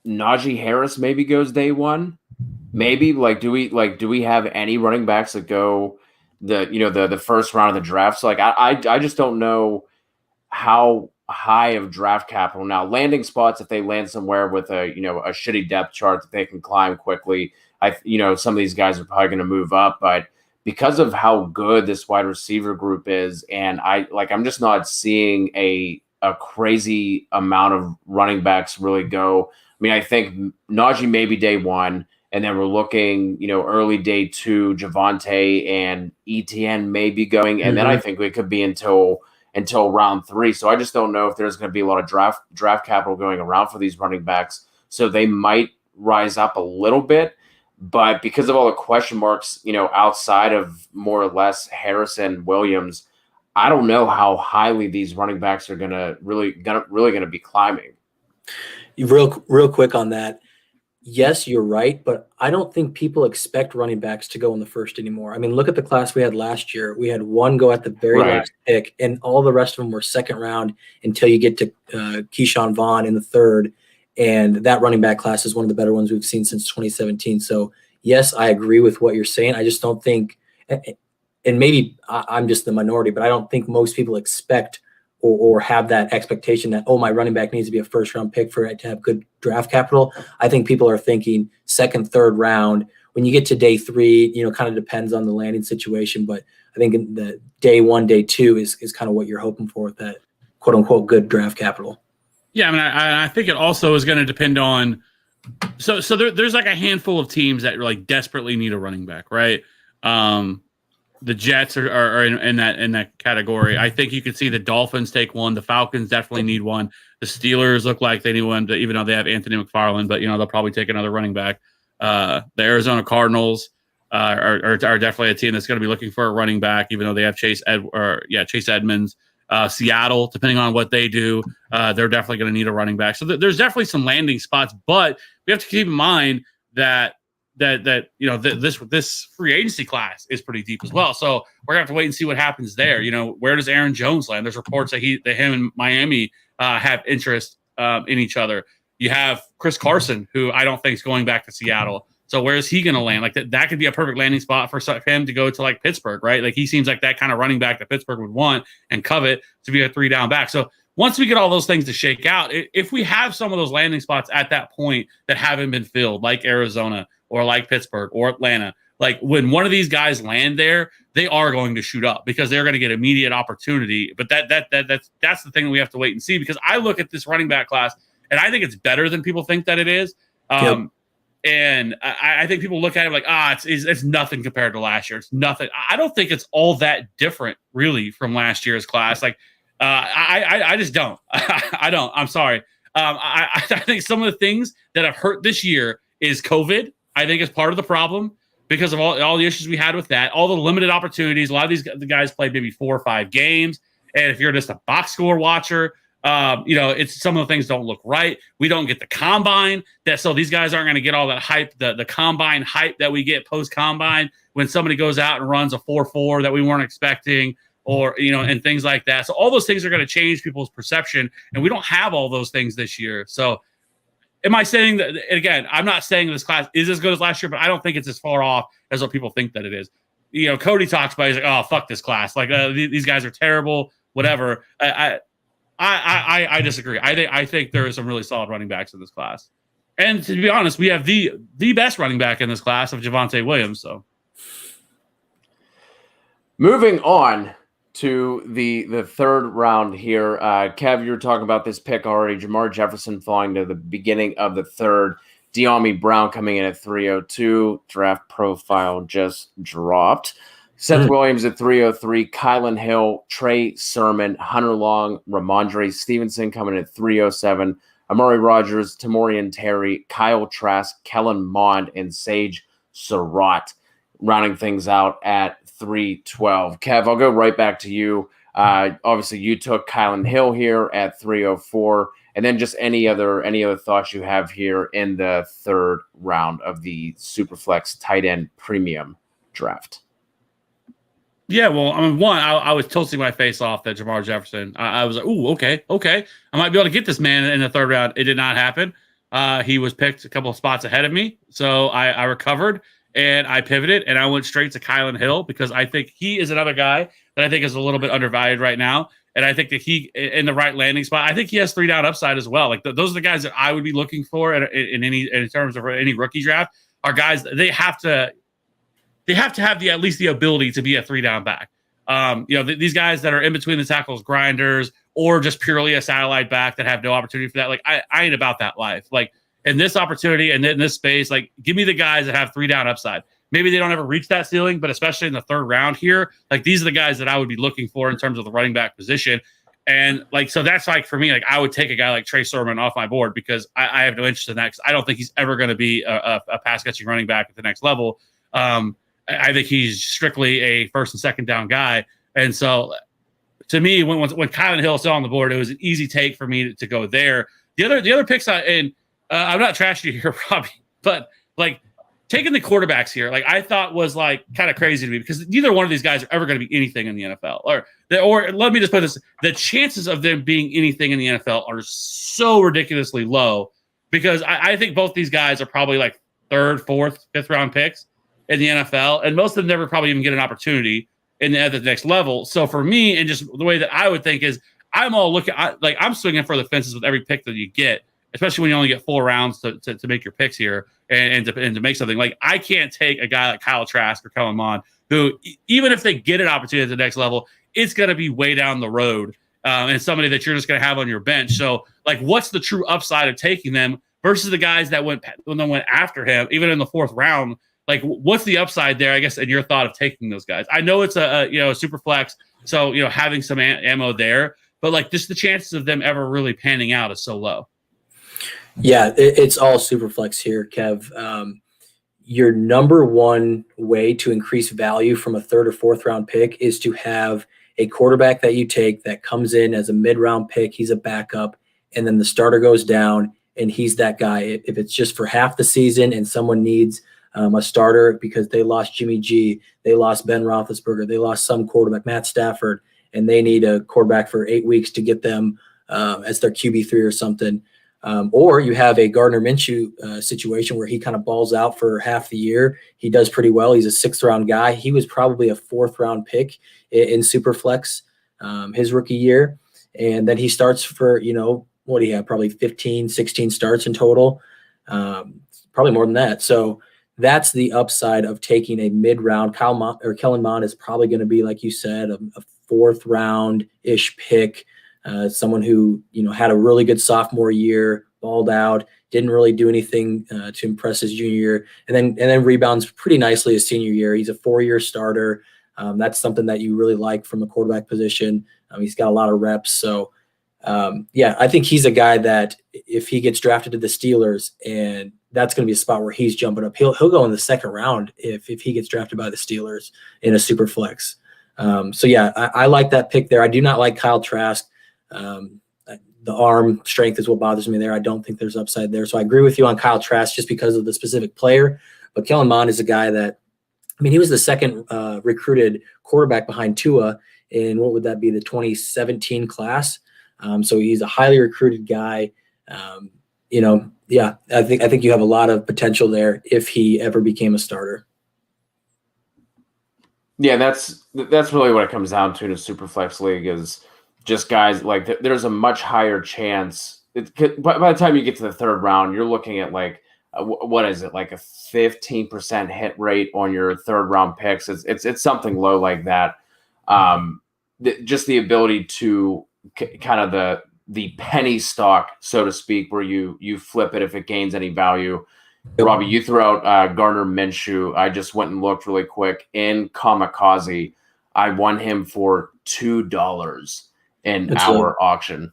S1: Najee Harris maybe goes day 1, maybe do we have any running backs that go the 1st round of the draft? So like I just don't know how high of draft capital. Now, landing spots, if they land somewhere with a shitty depth chart that they can climb quickly, some of these guys are probably going to move up. But because of how good this wide receiver group is, and I'm just not seeing a crazy amount of running backs really go. I mean, I think Najee maybe day 1, and then we're looking, early day 2, Javonte and ETN maybe going, and then I think it could be until round 3. So I just don't know if there's going to be a lot of draft capital going around for these running backs. So they might rise up a little bit, but because of all the question marks, outside of more or less Harrison, Williams, I don't know how highly these running backs are really going to be climbing.
S2: Real quick on that. Yes, you're right, but I don't think people expect running backs to go in the 1st anymore. I mean, look at the class we had last year. We had 1 go at the very last pick, and all the rest of them were 2nd round until you get to Keyshawn Vaughn in the 3rd. And that running back class is one of the better ones we've seen since 2017. So yes, I agree with what you're saying. I just don't think, and maybe I'm just the minority, but I don't think most people expect or have that expectation that, my running back needs to be a 1st round pick for it to have good draft capital. I think people are thinking 2nd, 3rd round. When you get to day 3, kind of depends on the landing situation, but I think in the day 1, day 2 is kind of what you're hoping for with that quote unquote good draft capital.
S3: Yeah, I mean, I think it also is going to depend on. So there's like a handful of teams that like desperately need a running back, right? The Jets are in that category. I think you could see the Dolphins take one. The Falcons definitely need one. The Steelers look like they need one, even though they have Anthony McFarland, but they'll probably take another running back. The Arizona Cardinals are definitely a team that's going to be looking for a running back, even though they have Chase Edmonds. Seattle, depending on what they do, they're definitely going to need a running back. So there's definitely some landing spots, but we have to keep in mind that this free agency class is pretty deep as well. So we're gonna have to wait and see what happens there. Where does Aaron Jones land? There's reports that him and Miami have interest in each other. You have Chris Carson, who I don't think is going back to Seattle. So where is he going to land? Like that could be a perfect landing spot for him to go to like Pittsburgh, right? Like he seems like that kind of running back that Pittsburgh would want and covet to be a 3-down back. So once we get all those things to shake out, if we have some of those landing spots at that point that haven't been filled, like Arizona or like Pittsburgh or Atlanta, like when one of these guys land there, they are going to shoot up because they're going to get immediate opportunity. But that's the thing that we have to wait and see, because I look at this running back class and I think it's better than people think that it is.
S2: Yep.
S3: And I think people look at it like, it's nothing compared to last year. It's nothing. I don't think it's all that different really from last year's class. Like, I just don't. I don't. I'm sorry. I think some of the things that have hurt this year is COVID. I think is part of the problem because of all the issues we had with that. All the limited opportunities. A lot of the guys played maybe 4 or 5 games. And if you're just a box score watcher, it's some of the things don't look right. We don't get the combine so these guys aren't going to get all that hype, the combine hype that we get post combine when somebody goes out and runs a 4.4 that we weren't expecting, or and things like that. So all those things are going to change people's perception, and we don't have all those things this year. So am I saying that, again, I'm not saying this class is as good as last year, but I don't think it's as far off as what people think that it is. Cody talks about, he's like, oh, fuck this class. Like these guys are terrible, whatever. I disagree. I think there are some really solid running backs in this class. And to be honest, we have the best running back in this class of Javonte Williams. So
S1: moving on to the third round here. Kev, you were talking about this pick already. Jamar Jefferson falling to the beginning of the third. De'Ami Brown coming in at 302. Draft profile just dropped. Seth Williams at 303, Kylan Hill, Trey Sermon, Hunter Long, Ramondre Stevenson coming in at 307, Amari Rogers, Tamorian Terry, Kyle Trask, Kellen Mond, and Sage Surratt rounding things out at 312. Kev, I'll go right back to you. Obviously, you took Kylan Hill here at 304, and then just any other thoughts you have here in the third round of the Superflex tight end premium draft.
S3: Yeah, well, I mean, I was tilting my face off that Jamar Jefferson. I was like, ooh, okay. I might be able to get this man in the third round. It did not happen. He was picked a couple of spots ahead of me. So I recovered and I pivoted and I went straight to Kylan Hill because I think he is another guy that I think is a little bit undervalued right now. And I think that he, in the right landing spot, I think he has 3-down upside as well. Like those are the guys that I would be looking for in terms of any rookie draft are guys they have to have at least the ability to be a 3-down back. These guys that are in between the tackles, grinders, or just purely a satellite back that have no opportunity for that. Like I ain't about that life. Like in this opportunity and in this space, like give me the guys that have 3-down upside. Maybe they don't ever reach that ceiling, but especially in the third round here, like these are the guys that I would be looking for in terms of the running back position. And like, so that's like, for me, like I would take a guy like Trey Sermon off my board because I have no interest in that because I don't think he's ever going to be a pass catching running back at the next level. I think he's strictly a first and second down guy. And so to me, when Kylan Hill was still on the board, it was an easy take for me to go there. The other picks, I'm not trashing you here, Robbie, but like taking the quarterbacks here, like I thought was like kind of crazy to me because neither one of these guys are ever going to be anything in the NFL. Or let me just put this, the chances of them being anything in the NFL are so ridiculously low because I think both these guys are probably like 3rd, 4th, 5th round picks in the NFL, and most of them never probably even get an opportunity at the next level. So for me, and just the way that I would think is I'm all looking, I'm swinging for the fences with every pick that you get. especially when you only get 4 rounds to make your picks here and to make something. Like, I can't take a guy like Kyle Trask or Kellen Mond, who, even if they get an opportunity at the next level, it's going to be way down the road, and somebody that you're just going to have on your bench. So, like, what's the true upside of taking them versus the guys that went after him, even in the 4th round? Like, what's the upside there, I guess, in your thought of taking those guys? I know it's a super flex, so, having some ammo there, but, like, just the chances of them ever really panning out is so low.
S2: Yeah, it's all super flex here, Kev. Your number one way to increase value from a 3rd or 4th round pick is to have a quarterback that you take that comes in as a mid-round pick. He's a backup, and then the starter goes down, and he's that guy. If it's just for half the season and someone needs a starter because they lost Jimmy G, they lost Ben Roethlisberger, they lost some quarterback, Matt Stafford, and they need a quarterback for 8 weeks to get them as their QB3 or something. Or you have a Gardner Minshew situation where he kind of balls out for half the year. He does pretty well. He's a 6th round guy. He was probably a 4th round pick in Superflex his rookie year. And then he starts for, what do you have? Probably 15, 16 starts in total. Probably more than that. So that's the upside of taking a mid-round. Kellen Mond is probably going to be, like you said, a 4th round-ish pick. Someone who, had a really good sophomore year, balled out, didn't really do anything to impress his junior year, and then rebounds pretty nicely his senior year. He's a 4-year starter. That's something that you really like from a quarterback position. He's got a lot of reps. So, I think he's a guy that if he gets drafted to the Steelers, and that's going to be a spot where he's jumping up, he'll go in the 2nd round if he gets drafted by the Steelers in a super flex. I like that pick there. I do not like Kyle Trask. The arm strength is what bothers me there. I don't think there's upside there. So I agree with you on Kyle Trask just because of the specific player. But Kellen Mond is a guy that, he was the 2nd recruited quarterback behind Tua in, what would that be, the 2017 class. So he's a highly recruited guy. I think you have a lot of potential there if he ever became a starter.
S1: Yeah, that's really what it comes down to in a super flex league is just guys like there's a much higher chance. By the time you get to the 3rd round, you're looking at like what is it, like a 15% hit rate on your 3rd round picks. It's something low like that. Just the ability to kind of the penny stock, so to speak, where you flip it if it gains any value. Robbie, you threw out Gardner Minshew. I just went and looked really quick in Kamikaze. I won him for $2 in our auction.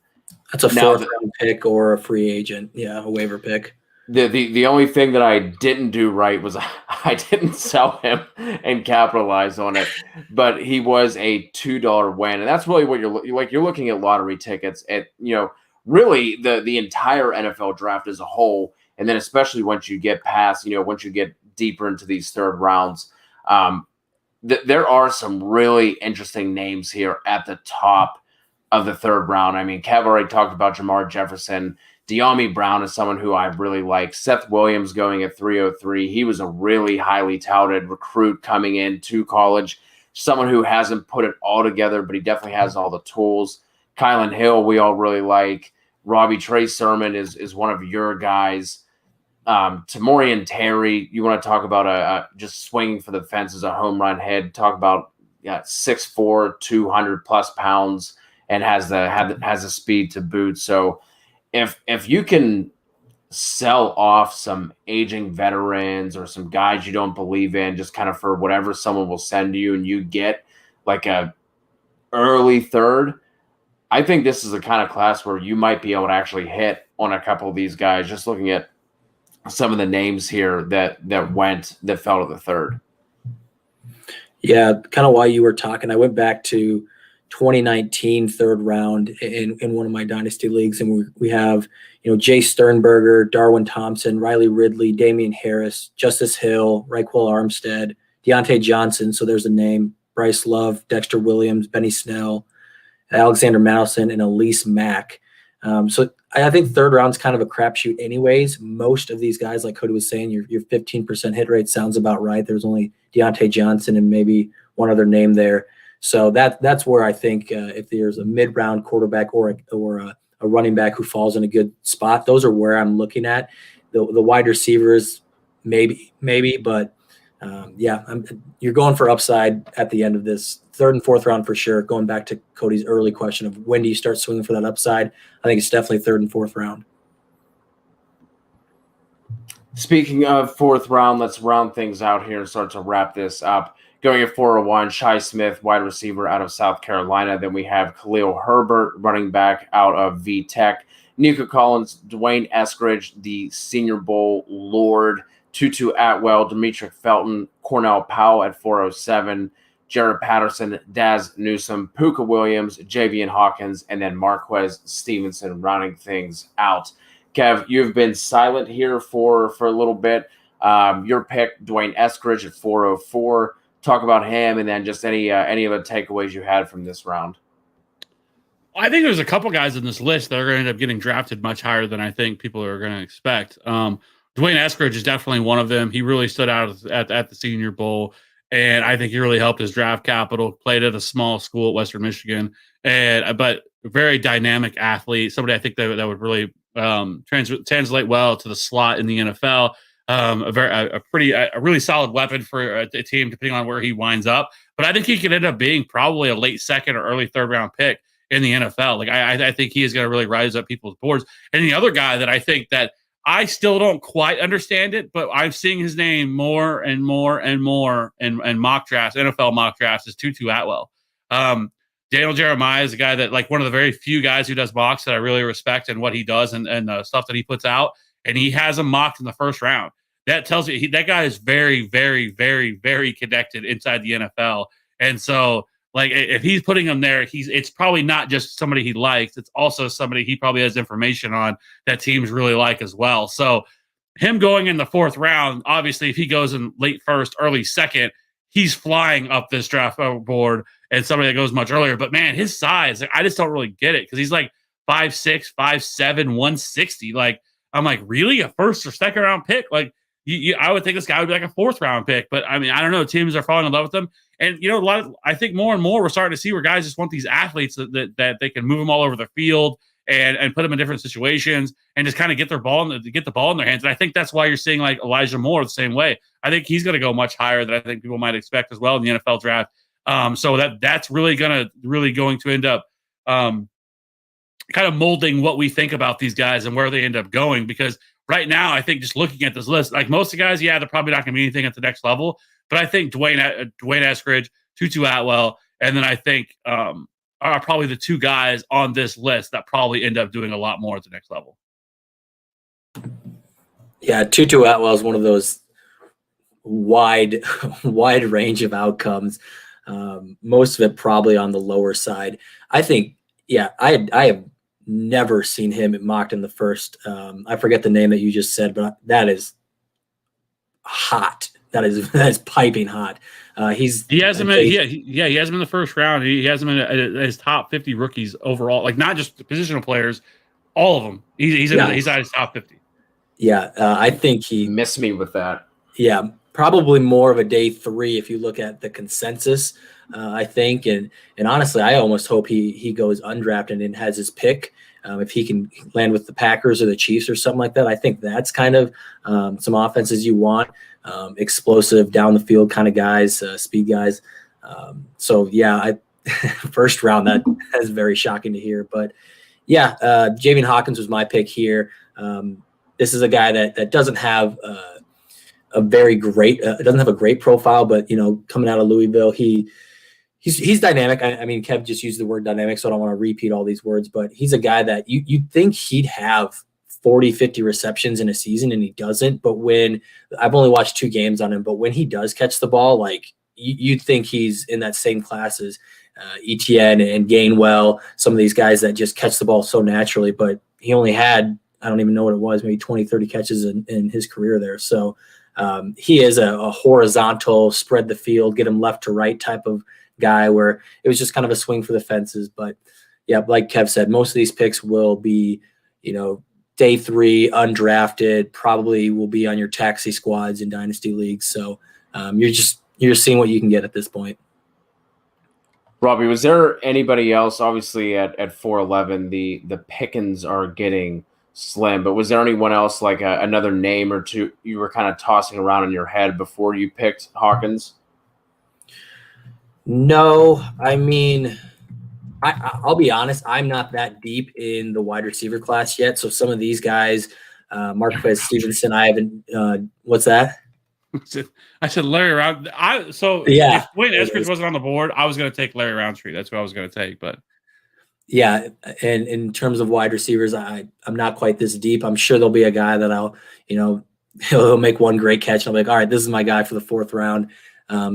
S2: That's a 4th round pick or a free agent. Yeah, a waiver pick.
S1: The only thing that I didn't do right was I didn't sell him and capitalize on it, but he was a $2 win, and that's really what you're looking at lottery tickets at really the entire NFL draft as a whole, and then especially once you get past once you get deeper into these 3rd rounds, there are some really interesting names here at the top of the 3rd round. I mean, Kev already talked about Jamar Jefferson. De'Ami Brown is someone who I really like. Seth Williams going at 303. He was a really highly touted recruit coming into college. Someone who hasn't put it all together, but he definitely has all the tools. Kylan Hill, we all really like. Robbie Trey Sermon is one of your guys. Tamorian Terry, you want to talk about just swinging for the fences, a home run hit. Talk about 6'4", 200 plus pounds, and has the speed to boot. So if you can sell off some aging veterans or some guys you don't believe in, just kind of for whatever someone will send you, and you get like a early 3rd, I think this is the kind of class where you might be able to actually hit on a couple of these guys. Just looking at some of the names here that fell to the 3rd.
S2: Yeah, kind of while you were talking, I went back to 2019 3rd round in one of my dynasty leagues, and we have Jay Sternberger, Darwin Thompson, Riley Ridley, Damian Harris, Justice Hill, Raquel Armstead, Deontay Johnson. So there's a name: Bryce Love, Dexter Williams, Benny Snell, Alexander Madison, and Elise Mack. So I think 3rd round's kind of a crapshoot anyways. Most of these guys, like Cody was saying, your 15% hit rate sounds about right. There's only Deontay Johnson and maybe one other name there. So that's where I think if there's a mid-round quarterback or a running back who falls in a good spot. Those are where I'm looking at. The wide receivers, maybe, but you're going for upside at the end of this third and fourth round for sure. Going back to Cody's early question of when do you start swinging for that upside, I think it's definitely third and fourth round.
S1: Speaking of fourth round, let's round things out here and start to wrap this up. Going at 401, Shi Smith, wide receiver out of South Carolina. Then we have Khalil Herbert, running back out of VTech. Nico Collins, Dwayne Eskridge, the Senior Bowl Lord. Tutu Atwell, Demetric Felton, Cornell Powell at 407. Jared Patterson, Daz Newsome, Puka Williams, Javian Hawkins, and then Marquez Stevenson rounding things out. Kev, you've been silent here for a little bit. Your pick, Dwayne Eskridge at 404. Talk about him, and then just any other takeaways you had from this round.
S3: I think there's a couple guys in this list that are going to end up getting drafted much higher than I think people are going to expect. Dwayne Eskridge is definitely one of them. He really stood out at the Senior Bowl, and I think he really helped his draft capital. Played at a small school at Western Michigan, but very dynamic athlete. Somebody I think that would really translate well to the slot in the NFL. A really solid weapon for a team, depending on where he winds up. But I think he could end up being probably a late second or early third round pick in the NFL. Like I think he is going to really rise up people's boards. And the other guy that I think that I still don't quite understand it, but I'm seeing his name more and more and more in mock drafts, NFL mock drafts, is Tutu Atwell. Daniel Jeremiah is a guy that, like, one of the very few guys who does mocks that I really respect and what he does and the stuff that he puts out. And he has him mocked in the first round. That tells you that guy is very, very, very, very connected inside the NFL. And so, like, if he's putting him there, it's probably not just somebody he likes. It's also somebody he probably has information on that teams really like as well. So him going in the fourth round, obviously, if he goes in late first, early second, he's flying up this draft board and somebody that goes much earlier. But, man, his size, I just don't really get it because he's like 5'6", 5'7", 160. Like, I'm like, really? A first or second round pick? Like, I would think this guy would be like a fourth round pick. But, I mean, I don't know. Teams are falling in love with him. And, you know, I think more and more we're starting to see where guys just want these athletes that they can move them all over the field and put them in different situations and just kind of get the ball in their hands. And I think that's why you're seeing, like, Elijah Moore the same way. I think he's going to go much higher than I think people might expect as well in the NFL draft. So that's really going to end up kind of molding what we think about these guys and where they end up going. Because right now, I think just looking at this list, like most of the guys, they're probably not going to be anything at the next level. But I think Dwayne Eskridge, Tutu Atwell, and then I think are probably the two guys on this list that probably end up doing a lot more at the next level.
S2: Yeah, Tutu Atwell is one of those wide range of outcomes. Most of it probably on the lower side. I think, I have never seen him mocked in the first. I forget the name that you just said, but that is hot. That is piping hot. He has him
S3: in the first round. He has him in his top 50 rookies overall. Like, not just the positional players, all of them. He's at his top 50.
S2: Yeah, I think he
S1: missed me with that.
S2: Yeah, probably more of a day 3 if you look at the consensus. I think, and honestly, I almost hope he goes undrafted and has his pick. If he can land with the Packers or the Chiefs or something like that, I think that's kind of some offenses you want. Explosive down the field kind of guys, speed guys. First round, that is very shocking to hear. But Javian Hawkins was my pick here. This is a guy that doesn't have a great profile, but coming out of Louisville, he's dynamic. I mean, Kev just used the word dynamic, so I don't want to repeat all these words, but he's a guy that you'd think he'd have 40, 50 receptions in a season, and he doesn't. But when I've only watched 2 games on him, but when he does catch the ball, like you'd think he's in that same class as Etienne and Gainwell, some of these guys that just catch the ball so naturally, but he only had, I don't even know what it was, maybe 20, 30 catches in his career there. So he is a horizontal, spread the field, get him left to right type of guy where it was just kind of a swing for the fences. But yeah, like Kev said, most of these picks will be, day 3, undrafted, probably will be on your taxi squads in dynasty leagues. So you're seeing what you can get at this point.
S1: Robbie, was there anybody else? Obviously, at 411, the pickings are getting slim. But was there anyone else like another name or two you were kind of tossing around in your head before you picked Hawkins?
S2: No, I mean, I'll be honest. I'm not that deep in the wide receiver class yet. So some of these guys, Marquez Stevenson, I haven't. What's that?
S3: I said Larry Round.
S2: Yeah.
S3: If Wayne Eskridge wasn't on the board, I was going to take Larry Roundtree. That's what I was going to take. But
S2: yeah, and in terms of wide receivers, I'm not quite this deep. I'm sure there'll be a guy that he'll make one great catch. And I'm like, all right, this is my guy for the 4th round.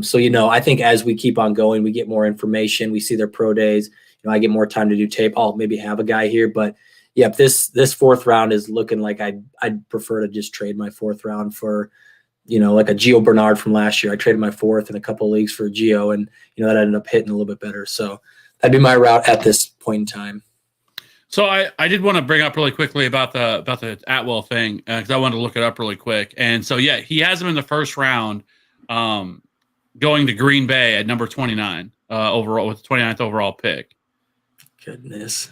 S2: So I think as we keep on going, we get more information. We see their pro days. I get more time to do tape. I'll maybe have a guy here, but yeah, this 4th round is looking like I'd prefer to just trade my 4th round for, like a Gio Bernard from last year. I traded my 4th in a couple of leagues for Gio, and that ended up hitting a little bit better. So that'd be my route at this point in time.
S3: So I did want to bring up really quickly about the Atwell thing because I wanted to look it up really quick. And so yeah, he has him in the 1st round, going to Green Bay at number 29 overall with the 29th overall pick.
S2: Goodness,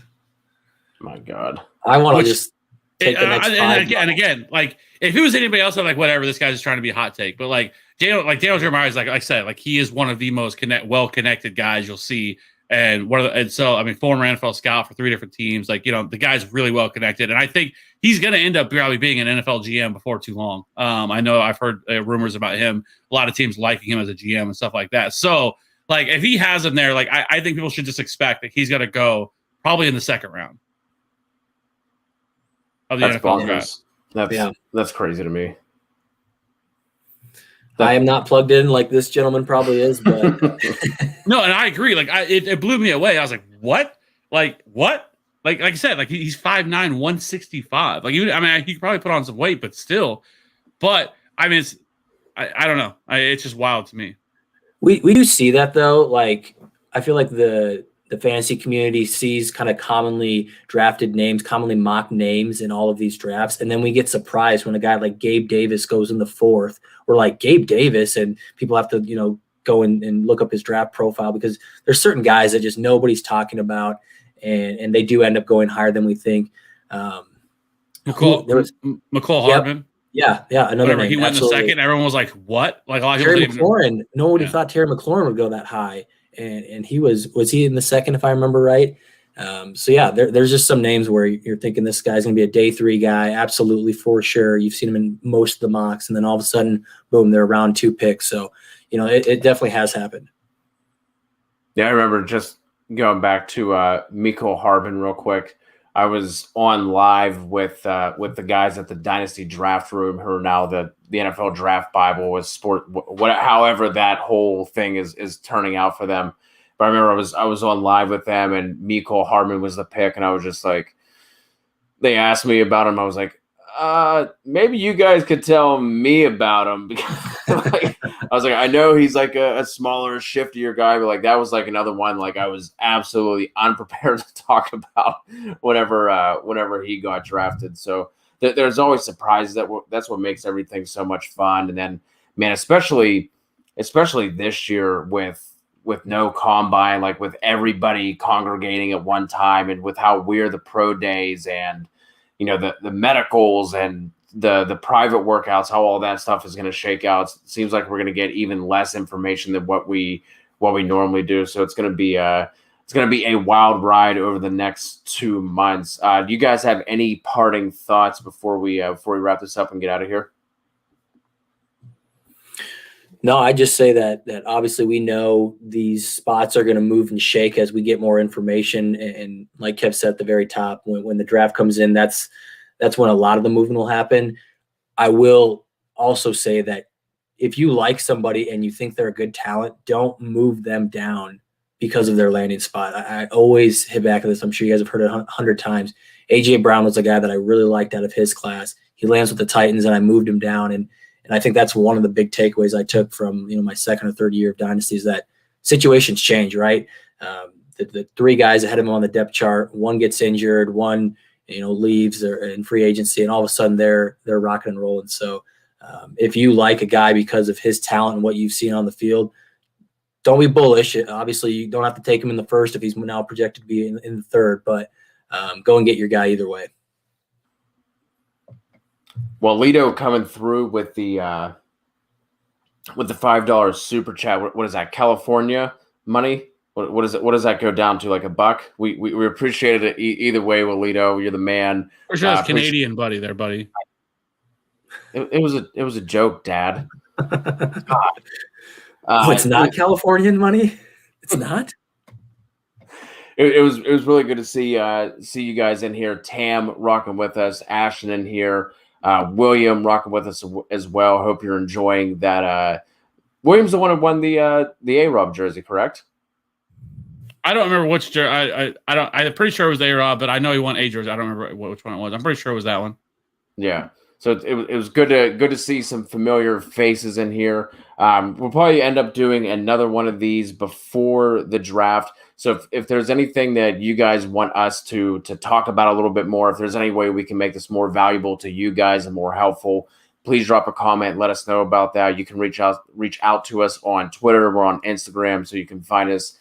S1: my God,
S2: I want to just take the next
S3: and again, like if it was anybody else, I'm like whatever. This guy's just trying to be a hot take, but like Daniel Jeremiah is like I said, like he is one of the most well-connected guys you'll see. And so I mean, former NFL scout for 3 different teams. Like the guy's really well connected, and I think he's going to end up probably being an NFL GM before too long. I know I've heard rumors about him. A lot of teams liking him as a GM and stuff like that. So like if he has him there, like I think people should just expect that he's going to go probably in the 2nd round of the NFL draft.
S1: That's crazy to me.
S2: I am not plugged in like this gentleman probably is, but
S3: no, and I agree. Like it blew me away. I was like, what? Like what? Like I said, like he's 5'9", 165. Like he could probably put on some weight, but still. But I mean, I don't know. It's just wild to me.
S2: We do see that though. Like I feel like the fantasy community sees kind of commonly drafted names, commonly mocked names in all of these drafts. And then we get surprised when a guy like Gabe Davis goes in the 4th. We're like, Gabe Davis, and people have to, go and look up his draft profile because there's certain guys that just nobody's talking about, and they do end up going higher than we think.
S3: McCall Hardman.
S2: Yeah, another name.
S3: He went in the 2nd. Everyone was like, "What?" Like
S2: Terry McLaurin. Nobody thought Terry McLaurin would go that high, and he was he in the 2nd if I remember right? So yeah, there's just some names where you're thinking this guy's going to be a day 3 guy, absolutely for sure. You've seen him in most of the mocks, and then all of a sudden, boom, they're round 2 picks. So it definitely has happened.
S1: Yeah, I remember just going back to Mecole Hardman real quick. I was on live with the guys at the Dynasty Draft Room, who are now the NFL Draft Bible with sport, however that whole thing is turning out for them. But I remember I was on live with them, and Mecole Hardman was the pick, and I was just like, they asked me about him. I was like, maybe you guys could tell me about him because I was like, I know he's like a smaller, shiftier guy, but like that was like another one. Like I was absolutely unprepared to talk about whenever he got drafted. So there's always surprises. That's what makes everything so much fun. And then, man, especially this year with no combine, like with everybody congregating at one time, and with how weird the pro days and the medicals and the private workouts, how all that stuff is going to shake out. It seems like we're going to get even less information than what we normally do. So it's going to be a wild ride over the next 2 months. Do you guys have any parting thoughts before we wrap this up and get out of here?
S2: No, I just say that obviously we know these spots are going to move and shake as we get more information. And like Kev said at the very top, when the draft comes in, that's when a lot of the movement will happen. I will also say that if you like somebody and you think they're a good talent, don't move them down because of their landing spot. I always hit back at this. I'm sure you guys have heard it 100 times. A.J. Brown was a guy that I really liked out of his class. He lands with the Titans, and I moved him down. And I think that's one of the big takeaways I took from my 2nd or 3rd year of Dynasty is that situations change, right? The 3 guys ahead of him on the depth chart, one gets injured, one leaves in free agency, and all of a sudden they're rocking and rolling. So if you like a guy because of his talent and what you've seen on the field, don't be bullish. Obviously, you don't have to take him in the first if he's now projected to be in the third, but go and get your guy either way.
S1: Well, Lito coming through with the $5 super chat. What is that? California money? What is it? What does that go down to? Like $1? We appreciated it either way, Lito. You're the man.
S3: For sure, that's Canadian, buddy. There, buddy.
S1: It was a joke, Dad.
S2: It's not Californian money. It's not.
S1: It was really good to see you guys in here. Tam rocking with us. Ashton in here. William rocking with us as well. Hope you're enjoying that. William's the one who won the A-Rob jersey, correct?
S3: I don't remember which jersey. I'm pretty sure it was the A-Rob, but I know he won a jersey. I don't remember which one it was. I'm pretty sure it was that one.
S1: Yeah. So it was good to see some familiar faces in here. We'll probably end up doing another one of these before the draft. So if there's anything that you guys want us to talk about a little bit more, if there's any way we can make this more valuable to you guys and more helpful, please drop a comment. Let us know about that. You can reach out to us on Twitter. We're on Instagram, so you can find us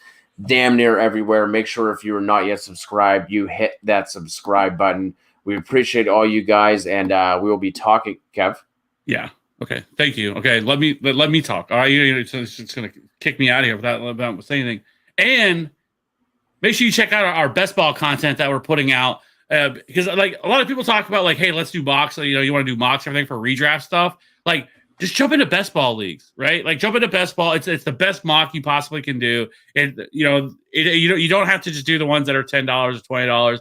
S1: damn near everywhere. Make sure if you are not yet subscribed, you hit that subscribe button. We appreciate all you guys, and we will be talking. Kev?
S3: Yeah. Okay. Thank you. Okay. Let me talk. All right. It's going to kick me out of here without saying anything. And make sure you check out our best ball content that we're putting out. Because like a lot of people talk about like, hey, let's do mocks. You want to do mocks, everything for redraft stuff. Like, just jump into best ball leagues, right? Like jump into best ball. It's the best mock you possibly can do. And you don't have to just do the ones that are $10 or $20.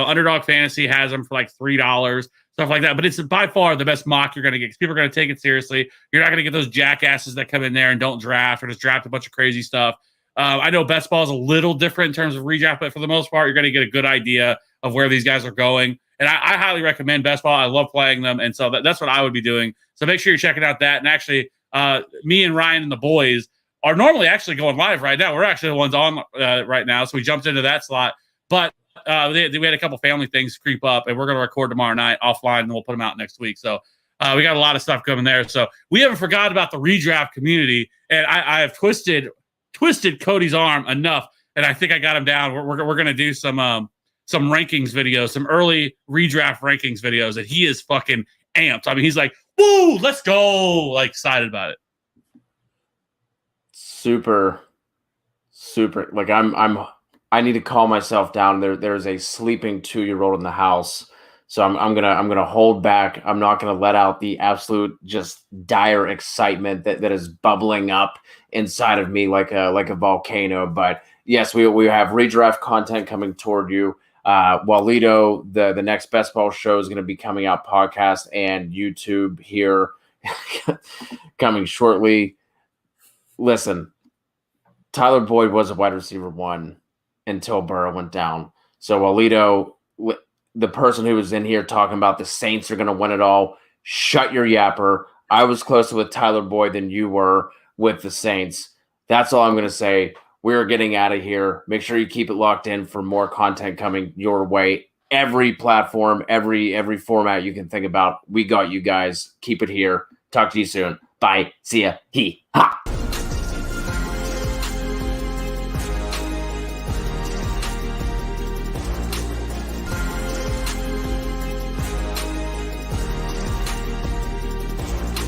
S3: Underdog Fantasy has them for like $3, stuff like that. But it's by far the best mock you're going to get because people are going to take it seriously. You're not going to get those jackasses that come in there and don't draft or just draft a bunch of crazy stuff. I know best ball is a little different in terms of redraft, but for the most part, you're going to get a good idea of where these guys are going. And I highly recommend best ball. I love playing them. And so that's what I would be doing. So make sure you're checking out that. And actually, me and Ryan and the boys are normally actually going live right now. We're actually the ones on right now. So we jumped into that slot. But we had a couple family things creep up, and we're going to record tomorrow night offline, and we'll put them out next week. So we got a lot of stuff coming there. So we haven't forgotten about the redraft community, and I have twisted Cody's arm enough, and I think I got him down. We're going to do some rankings videos, some early redraft rankings videos, and he is fucking amped. I mean, he's like, "Woo, let's go!" Like excited about it.
S1: Super. Like I need to calm myself down. There's a sleeping 2-year-old in the house, so I'm gonna hold back. I'm not gonna let out the absolute just dire excitement that is bubbling up inside of me like a volcano. But yes, we have redraft content coming toward you. Walito, the next best ball show is going to be coming out podcast and YouTube here coming shortly. Listen, Tyler Boyd was a wide receiver 1 until Burrow went down. So Walito, the person who was in here talking about the Saints are going to win it all, shut your yapper. I was closer with Tyler Boyd than you were with the Saints. That's all I'm going to say. We're getting out of here. Make sure you keep it locked in for more content coming your way. Every platform, every format you can think about. We got you guys. Keep it here. Talk to you soon. Bye. See ya. Hee ha.